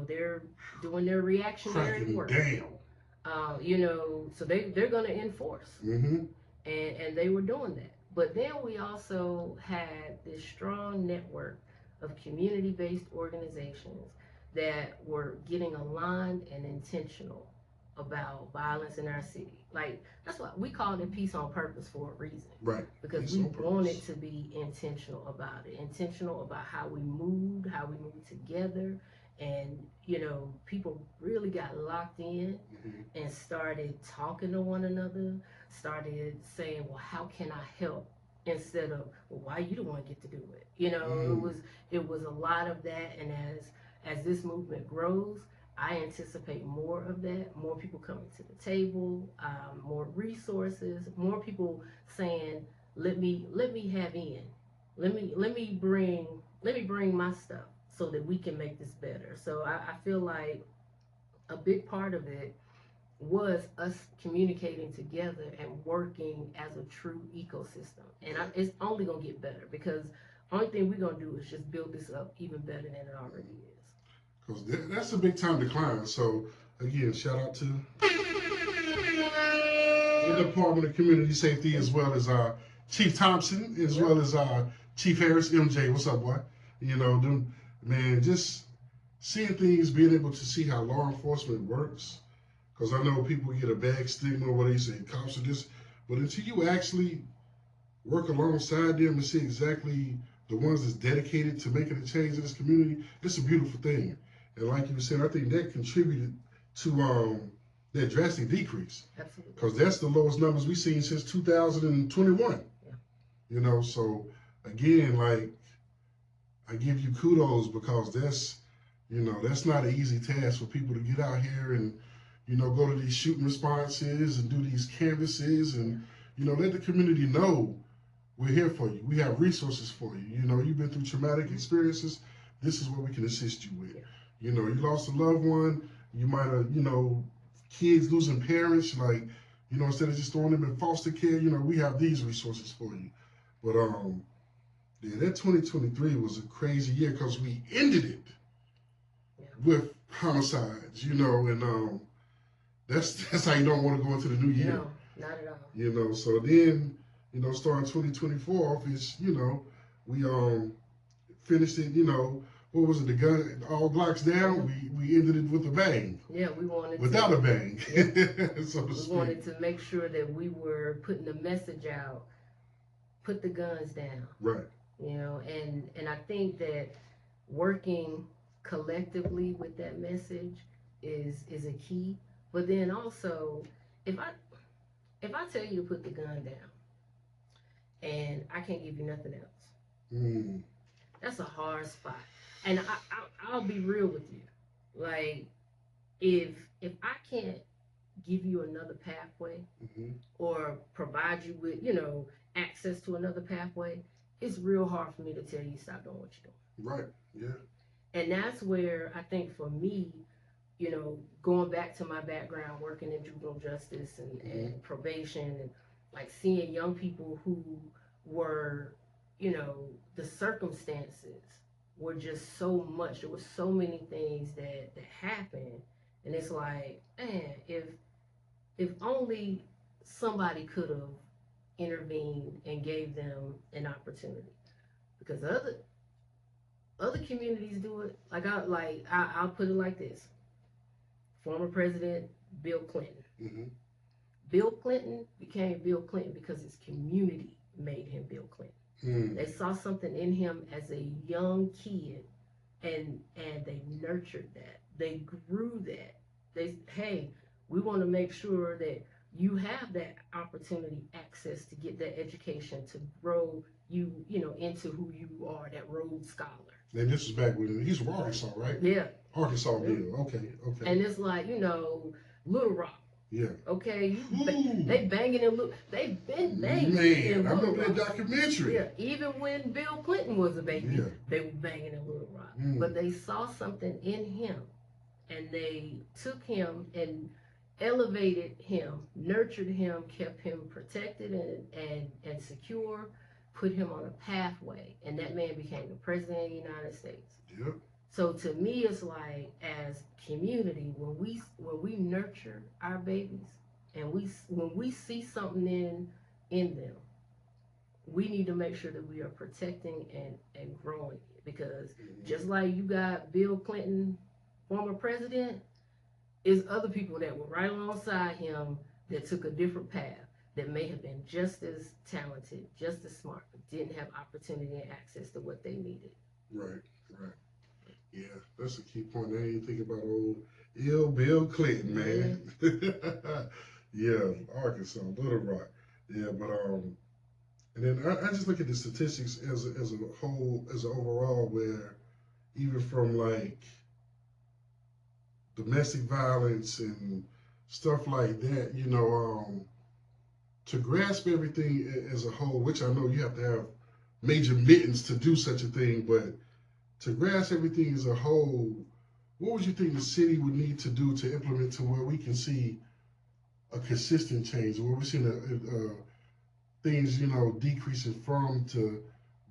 They're doing their reactionary Cracking work. down. So they're going to enforce, Mm-hmm. and they were doing that. But then we also had this strong network of community-based organizations that were getting aligned and intentional about violence in our city. Like, that's why we called it Peace on Purpose for a reason. Right. Because Peace we on purpose. wanted to be intentional about it, intentional about how we moved together, and people really got locked in Mm-hmm. and started talking to one another, started saying, well, how can I help? Instead of, well, why you don't want to get to do it? It was a lot of that, and as this movement grows, I anticipate more of that, more people coming to the table, more resources, more people saying, let me have in, let me bring my stuff so that we can make this better. So I feel like a big part of it was us communicating together and working as a true ecosystem. And it's only gonna get better, because only thing we're gonna do is just build this up even better than it already is. Because that's a big time decline. So again, shout out to the Department of Community Safety, as well as Chief Thompson, as well as Chief Harris. MJ, what's up, boy? Man, just seeing things, being able to see how law enforcement works. Because I know people get a bad stigma where they say cops are this, but until you actually work alongside them and see exactly the ones that's dedicated to making a change in this community, it's a beautiful thing. And like you said, I think that contributed to that drastic decrease. Absolutely. Because that's the lowest numbers we've seen since 2021. Yeah. So again, like, I give you kudos, because that's not an easy task for people to get out here and go to these shooting responses and do these canvases and let the community know we're here for you. We have resources for you. You've been through traumatic experiences. This is what we can assist you with. You lost a loved one. You might have, kids losing parents. Like, instead of just throwing them in foster care, we have these resources for you. But that 2023 was a crazy year, because we ended it with homicides. And that's how you don't want to go into the new year. Not at all. You know, so then, starting 2024 off, we finished it, what was it, the gun, all Glocks down, we ended it with a bang. Yeah, we wanted without to, a bang, yeah, so to we speak. wanted to make sure that we were putting the message out, put the guns down, Right. and I think that working collectively with that message is a key. But then also, if I if I tell you to put the gun down and I can't give you nothing else, Mm. that's a hard spot. And I'll be real with you, like if I can't give you another pathway Mm-hmm. or provide you with access to another pathway, it's real hard for me to tell you stop doing what you're doing. Right. Yeah. And that's where I think for me, going back to my background working in juvenile justice and probation and like seeing young people who were, the circumstances were just so much. There were so many things that happened. And it's like, man, if only somebody could have intervened and gave them an opportunity. Because other communities do it. I'll put it like this: former President Bill Clinton. Mm-hmm. Bill Clinton became Bill Clinton because his community made him Bill Clinton. Mm. They saw something in him as a young kid, and they nurtured that. They grew that. Hey, we want to make sure that you have that opportunity, access to get that education to grow you, into who you are, that Rhodes Scholar. And this was back when he's from Arkansas, right? Yeah. Arkansas Bill. Okay. And it's like, Little Rock. Yeah. Okay, they banging in they've been banging. Man, I remember that documentary. Yeah, even when Bill Clinton was a baby, Yeah. they were banging in Little Rock. Mm. But they saw something in him, and they took him and elevated him, nurtured him, kept him protected and secure, put him on a pathway, and that man became the president of the United States. Yep. So to me, it's like, as community, when we nurture our babies, and when we see something in them, we need to make sure that we are protecting and growing it. Because just like you got Bill Clinton, former president, is other people that were right alongside him that took a different path, that may have been just as talented, just as smart, but didn't have opportunity and access to what they needed. Right. Yeah, that's a key point. I didn't think about old Bill Clinton, man. Yeah, Arkansas, Little Rock. Yeah, but and then I just look at the statistics as a whole, as an overall, where even from like domestic violence and stuff like that, to grasp everything as a whole, which I know you have to have major mittens to do such a thing, but to grasp everything as a whole, what would you think the city would need to do to implement to where we can see a consistent change, where we're seeing things, decreasing from to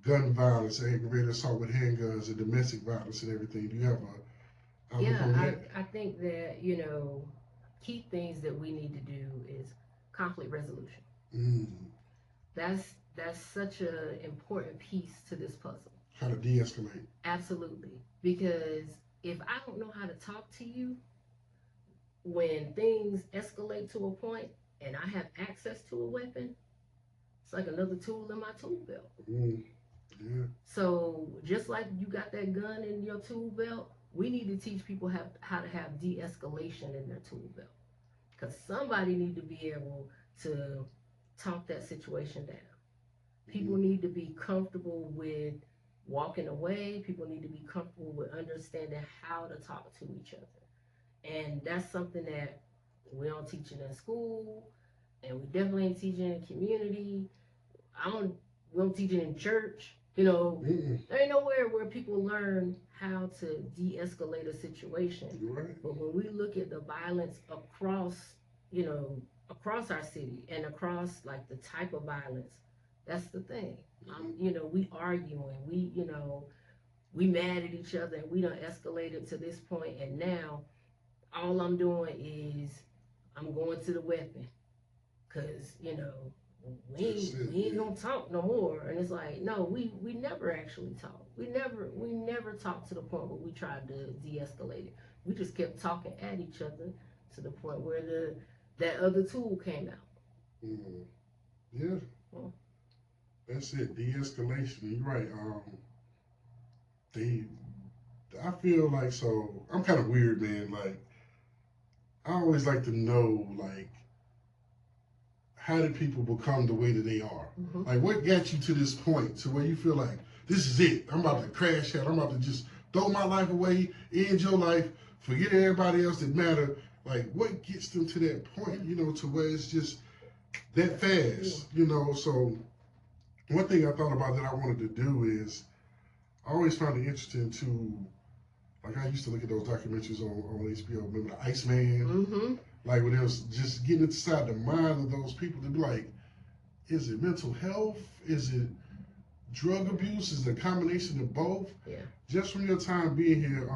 gun violence, aggravated assault with handguns, and domestic violence and everything? Do you have a outlook on that? I think that, key things that we need to do is conflict resolution. Mm. That's such an important piece to this puzzle. How to de-escalate. Absolutely. Because if I don't know how to talk to you when things escalate to a point and I have access to a weapon, it's like another tool in my tool belt. Mm. Yeah. So just like you got that gun in your tool belt, we need to teach people how to have de-escalation in their tool belt. Because somebody need to be able to talk that situation down. People need to be comfortable with walking away. People need to be comfortable with understanding how to talk to each other. And that's something that we don't teach it in school, and we definitely ain't teaching it in community. We don't teach it in church. There ain't nowhere where people learn how to de-escalate a situation. Right. But when we look at the violence across our city and across like the type of violence, that's the thing. We arguing, we mad at each other, and we done escalated to this point, and now all I'm doing is I'm going to the weapon. because That's it, we ain't yeah. gonna talk no more. And it's like, no, we never actually talked. We never talked to the point where we tried to de-escalate it. We just kept talking at each other to the point where that other tool came out. Mm, yeah, Mm. that's it. De-escalation. You're right. They, I feel like so. I'm kind of weird, man. Like I always like to know, like how did people become the way that they are? Mm-hmm. Like what got you to this point to where you feel like this is it? I'm about to crash out. I'm about to just throw my life away, end your life, forget everybody else that matter. Like what gets them to that point? To where it's just that fast. So one thing I thought about that I wanted to do is I always found it interesting to like I used to look at those documentaries on HBO. Remember the Iceman? Mm-hmm. Like when it was just getting inside the mind of those people to be like, is it mental health? Is it drug abuse? Is it a combination of both? Yeah. Just from your time being here,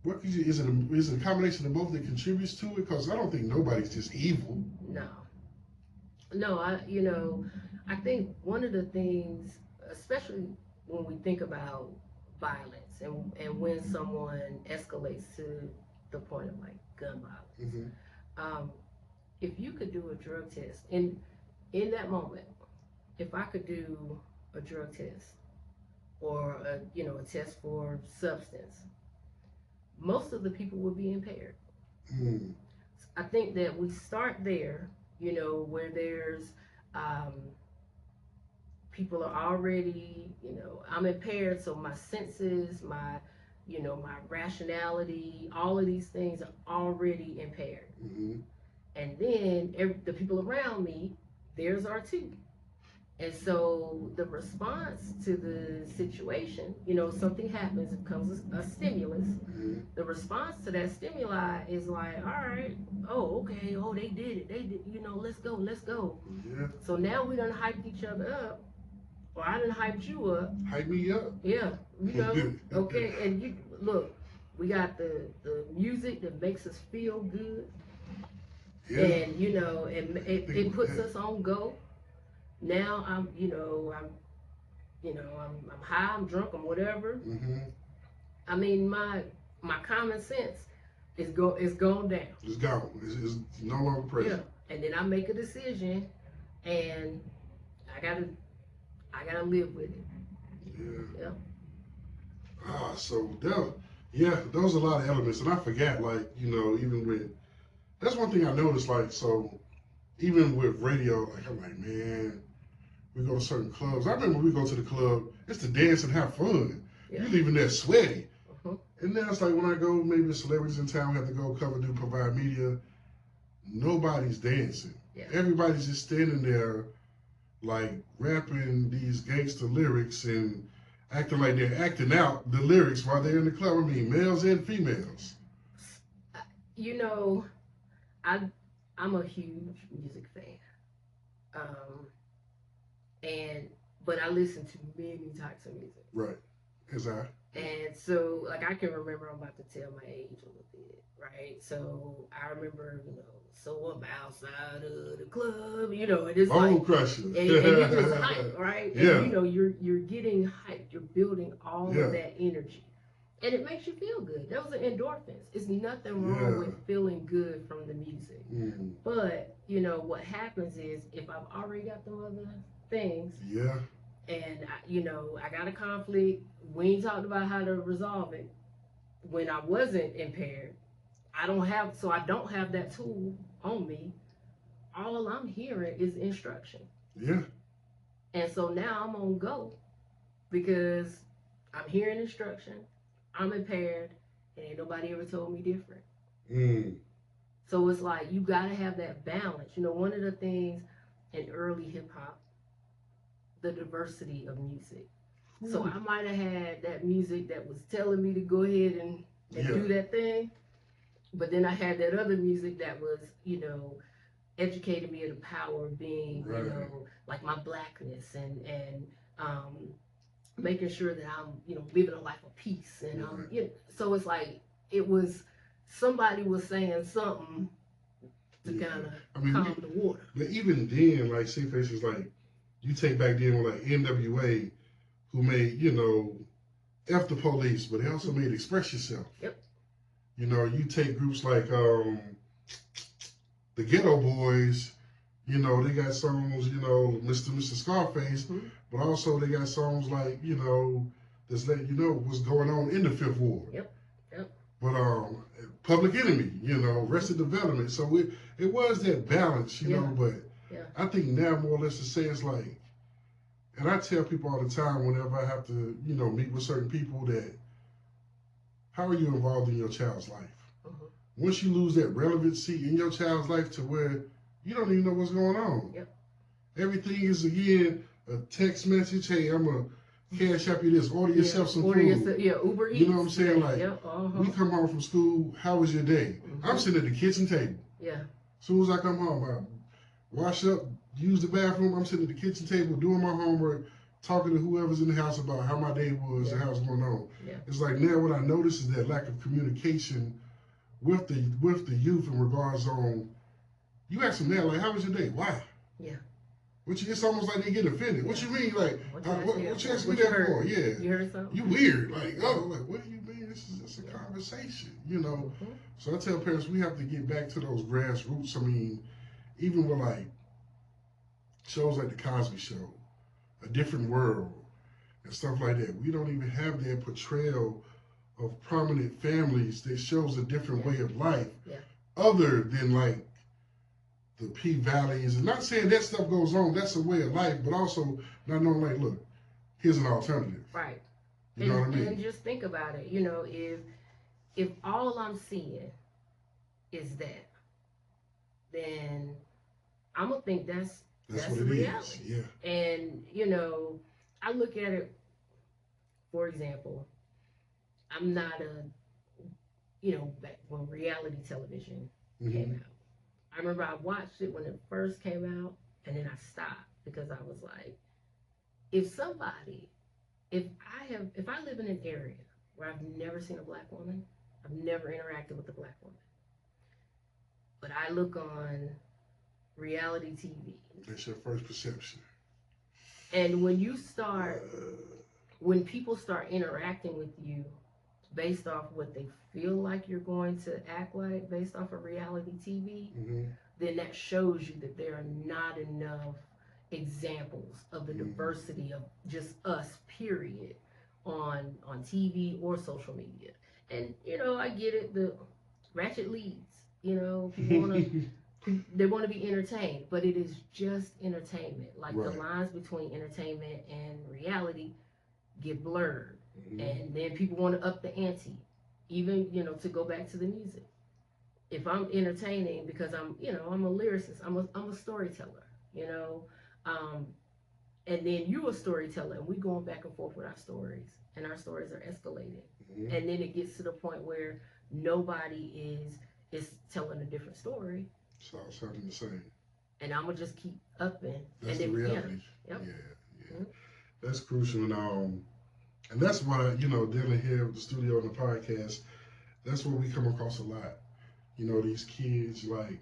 what could you? Is it a combination of both that contributes to it? Because I don't think nobody's just evil. No. No, I think one of the things, especially when we think about violence and when someone escalates to the point of like gun violence, Mm-hmm. um, if you could do a drug test in that moment, if I could do a drug test or a test for substance, most of the people would be impaired. Mm. I think that we start there, where there's um, people are already, I'm impaired, so my senses, my rationality, all of these things are already impaired. Mm-hmm. And then the people around me, theirs are too. And so the response to the situation, something happens, it becomes a stimulus. Mm-hmm. The response to that stimuli is like, all right, oh, okay, oh, they did it. They did, let's go, let's go. Yeah. So now we done hyped each other up, or I done hyped you up. Hype me up. Yeah, okay, and you look, we got the music that makes us feel good, Yeah. and it puts us on go. Now I'm high, I'm drunk, I'm whatever. Mm-hmm. I mean, my common sense is gone down. It's gone. It's no longer present. Yeah, and then I make a decision, and I gotta live with it. Yeah. Yeah. So yeah, those are a lot of elements, and I forgot, like even with that's one thing I noticed, like so, even with radio, like I'm like, man, we go to certain clubs. I remember we go to the club, it's to dance and have fun. Yeah. You leaving there sweaty. Uh-huh. And then it's like when I go, maybe the celebrities in town have to go cover, do provide media. Nobody's dancing. Yeah. Everybody's just standing there, like rapping these gangster lyrics and acting like they're acting out the lyrics while they're in the club. I mean, males and females. I'm a huge music fan, but I listen to many types of music. Right. Cause And so, like, I can remember, I'm about to tell my age a little bit, right? So I remember, so I'm outside of the club, and it's like, crusher. and you're just hyped, right? Yeah. And you're getting hyped, you're building all Yeah. of that energy, and it makes you feel good. Those are endorphins. It's nothing wrong with feeling good from the music, but what happens is if I've already got them other things, Yeah. and I got a conflict. We ain't talked about how to resolve it. When I wasn't impaired, I don't have that tool on me. All I'm hearing is instruction. Yeah. And so now I'm on go because I'm hearing instruction. I'm impaired, and ain't nobody ever told me different. Mm. So it's like you gotta have that balance. One of the things in early hip hop, the diversity of music. So I might have had that music that was telling me to go ahead and do that thing, but then I had that other music that was, educating me of the power of being, Right. like my blackness and making sure that I'm, living a life of peace. And so it's like it was somebody was saying something to Yeah. kind of I mean, calm the water. but even then, like, say for instance, like, you take back then with like NWA, who made, you know, F the Police, but they also made Express Yourself. Yep. You know, you take groups like the Ghetto Boys, you know, they got songs, you know, Mr. Scarface, but also they got songs like, you know, that's letting you know what's going on in the Fifth Ward. Yep. Yep. But Public Enemy, you know, Arrested Development. So it was that balance, you know, but I think now more or less to say it's like, and I tell people all the time whenever I have to, you know, meet with certain people that, how are you involved in your child's life? Once you lose that relevancy in your child's life to where you don't even know what's going on. Yep. Everything is, again, a text message. Hey, I'm a cash app you this. Order yourself some food. Uber Eats. You know what I'm saying? Like, we come home from school, how was your day? I'm sitting at the kitchen table. Yeah. As soon as I come home, I wash up, use the bathroom. I'm sitting at the kitchen table doing my homework, talking to whoever's in the house about how my day was and how it's going on. Yeah. It's like now what I notice is that lack of communication with the youth in regards on, you ask them now, like, how was your day? Why? Yeah. It's almost like they get offended. What you mean? Like, what you ask me that for? Yeah. You heard something? You weird. Like, oh, like, what do you mean? This is just a conversation, you know? So I tell parents we have to get back to those grassroots. I mean, even with like shows like The Cosby Show, A Different World, and stuff like that, we don't even have that portrayal of prominent families that shows a different way of life other than like the P-Valleys. And not saying that stuff goes on, that's a way of life, but also not knowing like, look, here's an alternative. Right. You know what I mean? And just think about it, you know, if all I'm seeing is that, then I'm gonna think that's what it reality. is. Yeah. And, you know, I look at it, for example, I'm not you know, back when reality television came out. I remember I watched it when it first came out, and then I stopped because I was like, if I live in an area where I've never seen a black woman, I've never interacted with a black woman, but I look on reality TV. That's your first perception. And when people start interacting with you based off what they feel like you're going to act like based off of reality TV, then that shows you that there are not enough examples of the diversity of just us, period, on TV or social media. And, you know, I get it, the ratchet leads, you know, people they want to be entertained, but it is just entertainment. Like the lines between entertainment and reality get blurred. And then people want to up the ante, even, you know, to go back to the music. If I'm entertaining because I'm a lyricist, I'm a storyteller, you know, and then you're a storyteller, and we going back and forth with our stories, and our stories are escalating, and then it gets to the point where nobody is telling a different story. So it's something the same. And I'm gonna just keep upping. That's and the then, reality. Yeah. That's crucial, and that's why, you know, dealing here with the studio and the podcast, that's what we come across a lot. You know, these kids, like,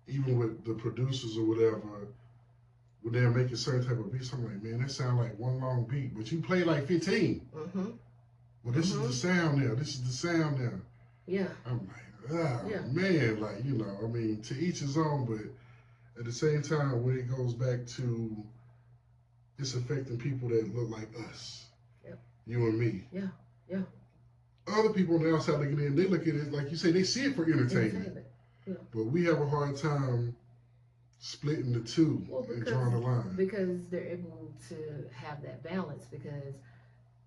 even with the producers or whatever, when they're making certain type of beats, I'm like, man, that sound like one long beat, but you play like 15. Well, this is the sound now. This is the sound now. Yeah. I'm like, man, like, you know, I mean, to each his own, but at the same time, when it goes back to, it's affecting people that look like us. You and me. Yeah. Other people on the outside looking in, they look at it, like you say, they see it for entertainment. But we have a hard time splitting the two and drawing the line. Because they're able to have that balance, because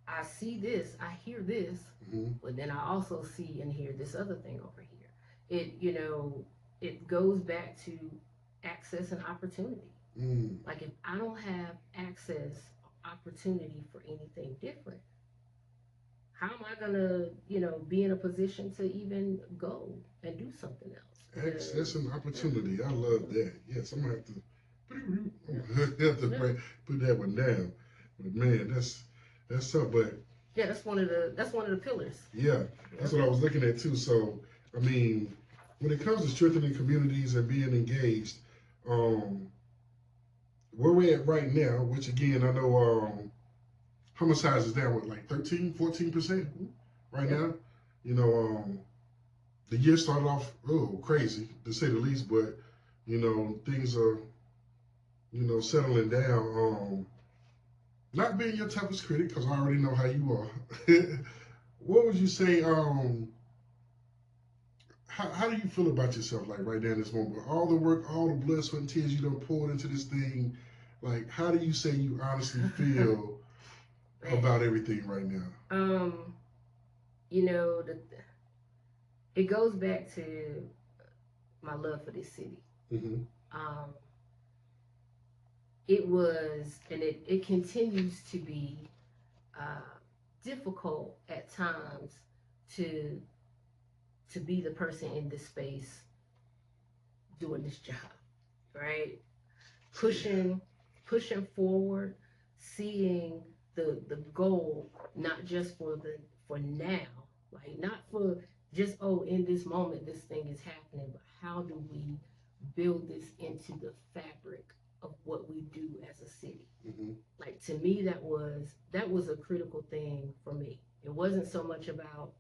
I see this, I hear this, but then I also see and hear this other thing over here. It goes back to access and opportunity. Like, if I don't have access, opportunity for anything different, how am I gonna, be in a position to even go and do something else? Access and opportunity. I love that. Yes, I'm gonna have to put that one down. But man, that's tough. But yeah, that's one of the pillars. Yeah, that's what I was looking at too. So I mean, when it comes to strengthening communities and being engaged, um, where we're at right now, which again I know homicides is down with like 13, 14% right now. You know, the year started off crazy to say the least, but you know things are settling down. Not being your toughest critic because I already know how you are. What would you say? How do you feel about yourself like right now in this moment? All the work, all the blood, sweat, and tears you done poured into this thing. Like, how do you say you honestly feel about everything right now? You know, it goes back to my love for this city. Mm-hmm. It was, and it continues to be uh, difficult at times to be the person in this space doing this job, right? Pushing forward, seeing the goal not just for now, like not for just in this moment this thing is happening, but how do we build this into the fabric of what we do as a city? Mm-hmm. Like to me that was a critical thing for me. It wasn't so much about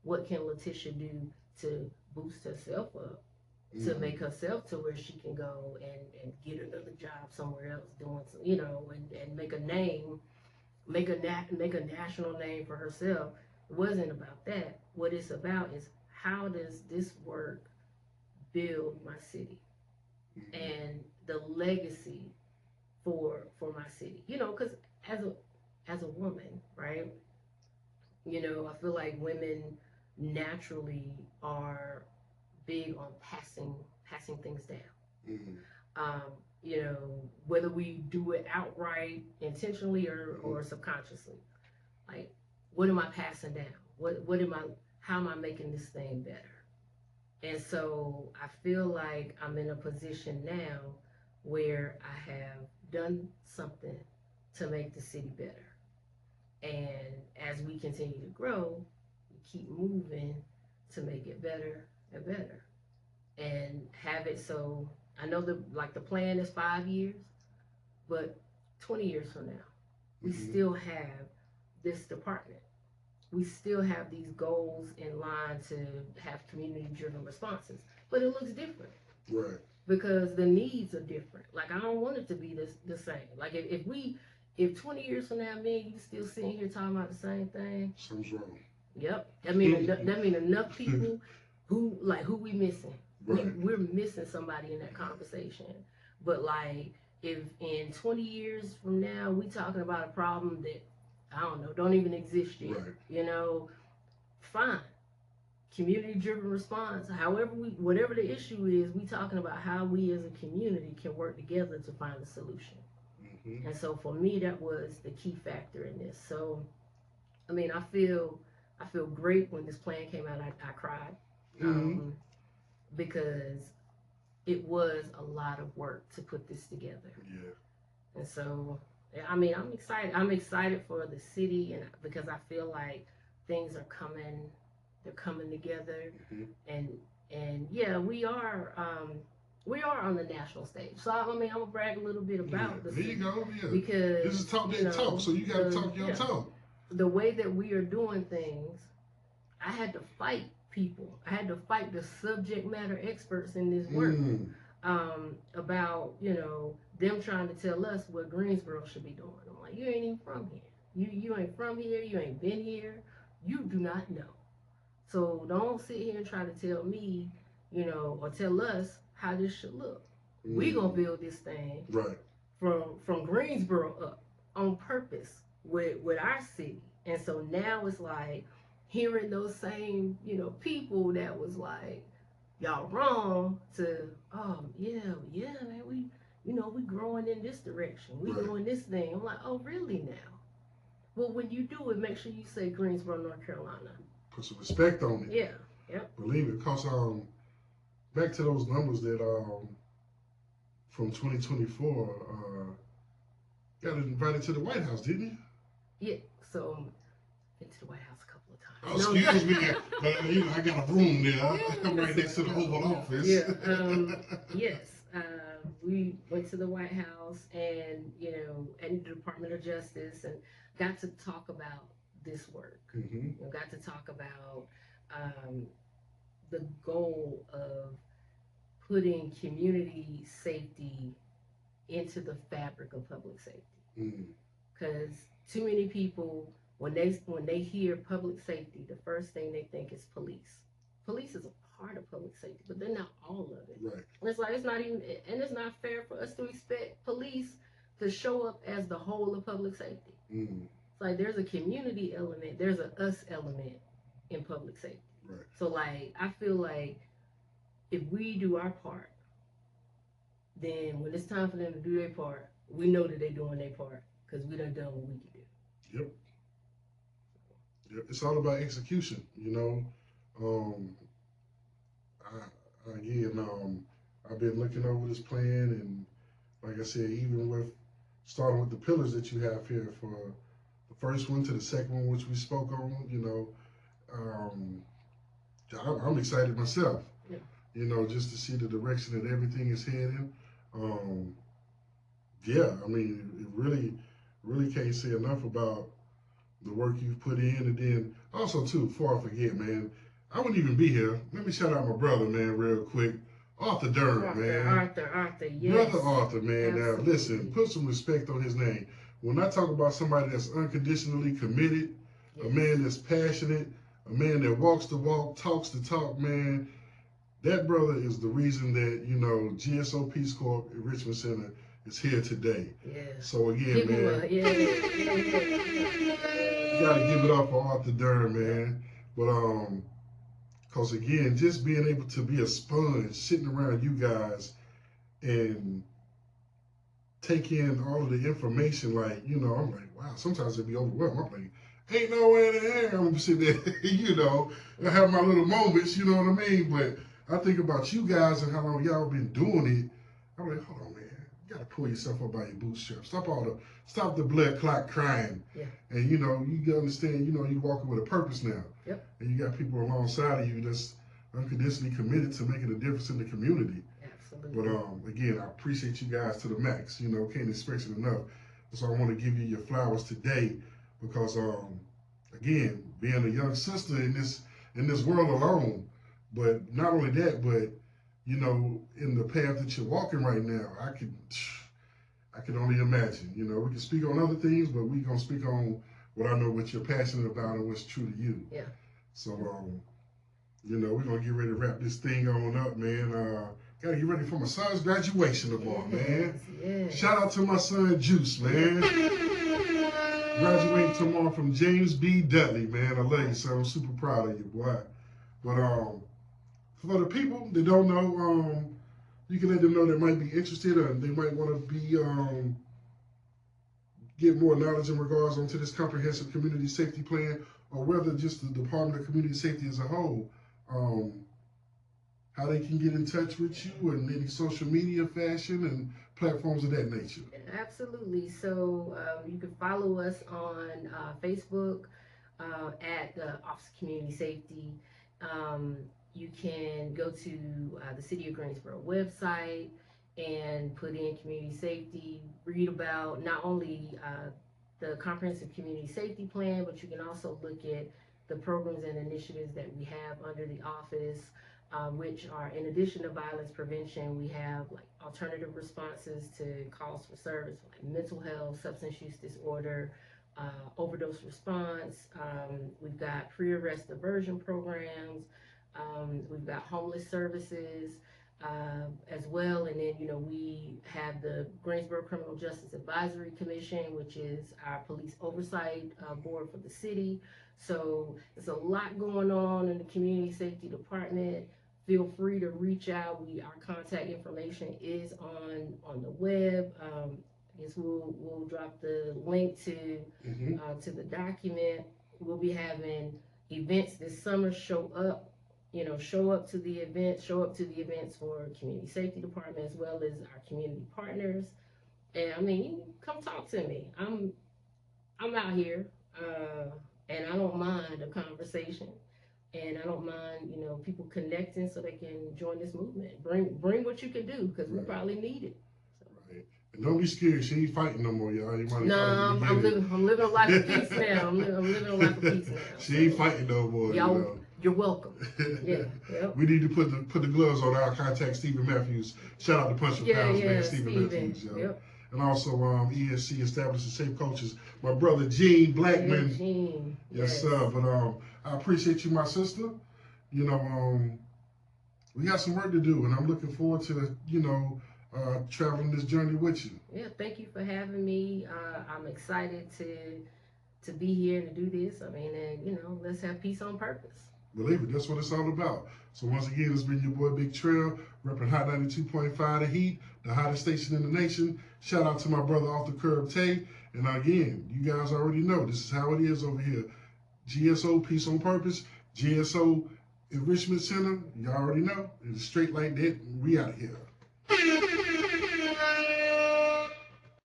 what can Latisha do to boost herself up, to make herself to where she can go and get another job somewhere else doing some, and make a name, make a national name for herself. It wasn't about that. What it's about is how does this work build my city and the legacy for my city. Because as a woman, right? I feel like women naturally are big on passing things down. Mm-hmm. Um, whether we do it outright, intentionally or subconsciously. Like, what am I passing down? How am I making this thing better? And so I feel like I'm in a position now where I have done something to make the city better. And as we continue to grow, we keep moving to make it better and better. And have it so I know the plan is 5 years, but 20 years from now, we still have this department. We still have these goals in line to have community driven responses. But it looks different. Right. Because the needs are different. Like I don't want it to be the same. Like if 20 years from now, me and you still sitting here talking about the same thing, something's wrong. Yep. That mean enough people who we missing. Right. We're missing somebody in that conversation. But like if in 20 years from now we talking about a problem that I don't know, don't even exist yet. Right. Fine. Community driven response. However whatever the issue is, we talking about how we as a community can work together to find a solution. Mm-hmm. And so for me that was the key factor in this. So I mean I feel great when this plan came out. I cried. Mm-hmm. Because it was a lot of work to put this together. Yeah. And so, I mean, I'm excited. I'm excited for the city, and because I feel like things are coming. They're coming together, and yeah, we are on the national stage. So I mean, I'm gonna brag a little bit about the city. There you go. Yeah. Because this is talk that talk, so you got to talk your talk. The way that we are doing things, I had to fight people. I had to fight the subject matter experts in this work about them trying to tell us what Greensboro should be doing. I'm like, you ain't even from here. You ain't from here. You ain't been here. You do not know. So don't sit here and try to tell me, or tell us how this should look. We gonna build this thing right from Greensboro up on purpose with our city. And so now it's like hearing those same, people that was like, y'all wrong to, yeah, man, we growing in this direction. We doing this thing. I'm like, oh, really now? Well, when you do it, make sure you say Greensboro, North Carolina. Put some respect on it. Yeah, yep. Believe it, because back to those numbers that from 2024, got invited to the White House, didn't you? Yeah, so Been to the White House a couple of Oh, times. excuse me, but I got a room there. I'm right Yes, next to the Oval Office. yeah. Yes. We went to the White House and and the Department of Justice and got to talk about this work. Mm-hmm. Got to talk about um, the goal of putting community safety into the fabric of public safety. Mm-hmm. Because too many people, when they hear public safety, the first thing they think is police. Police is a part of public safety, but they're not all of it. Right. And it's like it's not even, and it's not fair for us to expect police to show up as the whole of public safety. Mm-hmm. It's like there's a community element, there's a us element in public safety. Right. So like I feel like if we do our part, then when it's time for them to do their part, we know that they're doing their part because we done what we can do. Yep. Yep. It's all about execution. Um, I've been looking over this plan, and like I said, even with starting with the pillars that you have here for the first one to the second one, which we spoke on, um, I'm excited myself. Yeah. Just to see the direction that everything is heading. Um, yeah, I mean, it really can't say enough about the work you've put in. And then also, too, before I forget, man, I wouldn't even be here. Let me shout out my brother, man, real quick. Arthur Durham, man. Arthur, yes. Brother Arthur, man. Absolutely. Now, listen, put some respect on his name. When I talk about somebody that's unconditionally committed, Yes. a man that's passionate, a man that walks the walk, talks the talk, man, that brother is the reason that, GSO Peace Corps at Richmond Center is here today. Yeah. So again, Give him man, yeah. you gotta give it up for Arthur Durham, man. But cause again, just being able to be a sponge, sitting around you guys and take in all of the information, like, I'm like, wow, sometimes it'd be overwhelmed. I'm like, ain't no way in the hell I'm sitting there, I have my little moments, you know what I mean? But I think about you guys and how long y'all been doing it. I'm like, hold on, man. You gotta pull yourself up by your bootstraps. Stop the blood clot crying. Yeah. And you gotta understand, you walking with a purpose now. Yep. And you got people alongside of you that's unconditionally committed to making a difference in the community. Absolutely. But again, I appreciate you guys to the max. Can't express it enough. So I want to give you your flowers today because again, being a young sister in this world alone, but not only that, but in the path that you're walking right now, I can only imagine. We can speak on other things, but we gonna speak on what I know, what you're passionate about, and what's true to you. Yeah. So we're gonna get ready to wrap this thing on up, man. Gotta get ready for my son's graduation tomorrow, man. Yes. Shout out to my son Juice, man. Graduating tomorrow from James B. Dudley, man. I love you, son. I'm super proud of you, boy. But for the people that don't know, you can let them know that might be interested or they might want to be get more knowledge in regards onto this comprehensive community safety plan, or whether just the Department of Community Safety as a whole. How they can get in touch with you in any social media fashion and platforms of that nature. Absolutely. So you can follow us on Facebook at the Office of Community Safety. You can go to the City of Greensboro website and put in community safety, read about not only the comprehensive community safety plan, but you can also look at the programs and initiatives that we have under the office. Which are, in addition to violence prevention, we have like alternative responses to calls for service, like mental health, substance use disorder, overdose response. We've got pre-arrest diversion programs. We've got homeless services as well. And then, we have the Greensboro Criminal Justice Advisory Commission, which is our police oversight board for the city. So there's a lot going on in the community safety department. Feel free to reach out. Our contact information is on the web. I guess we'll drop the link to the document. We'll be having events this summer. Show up to the events. Show up to the events for community safety department as well as our community partners. And I mean, come talk to me. I'm out here. and I don't mind a conversation. And I don't mind, you know, people connecting so they can join this movement. Bring what you can do, because we probably need it. So. Right. And don't be scared. She ain't fighting no more, y'all. No, I'm living a life of peace now. I'm living a life of peace now. She ain't fighting no more. Y'all, you know. You're welcome. Yeah. Yep. We need to put the gloves on. Our contact Stephen Matthews. Shout out to Punch for Pounds, man. Stephen Matthews, yo. Yep. And also ESC Established Safe Coaches. My brother Gene Blackman. Yeah, Gene. Yes, sir. But I appreciate you, my sister. You know, we got some work to do, and I'm looking forward to, you know, traveling this journey with you. Yeah, thank you for having me. I'm excited to be here and to do this. I mean, and you know, let's have peace on purpose. Believe it, that's what it's all about. So once again, it's been your boy Big Trail, repping Hot 92.5 The Heat, the hottest station in the nation. Shout out to my brother off the curb, Tay. And again, you guys already know this is how it is over here. GSO, Peace on Purpose. GSO, Enrichment Center. You already know. It's straight like that. We out of here.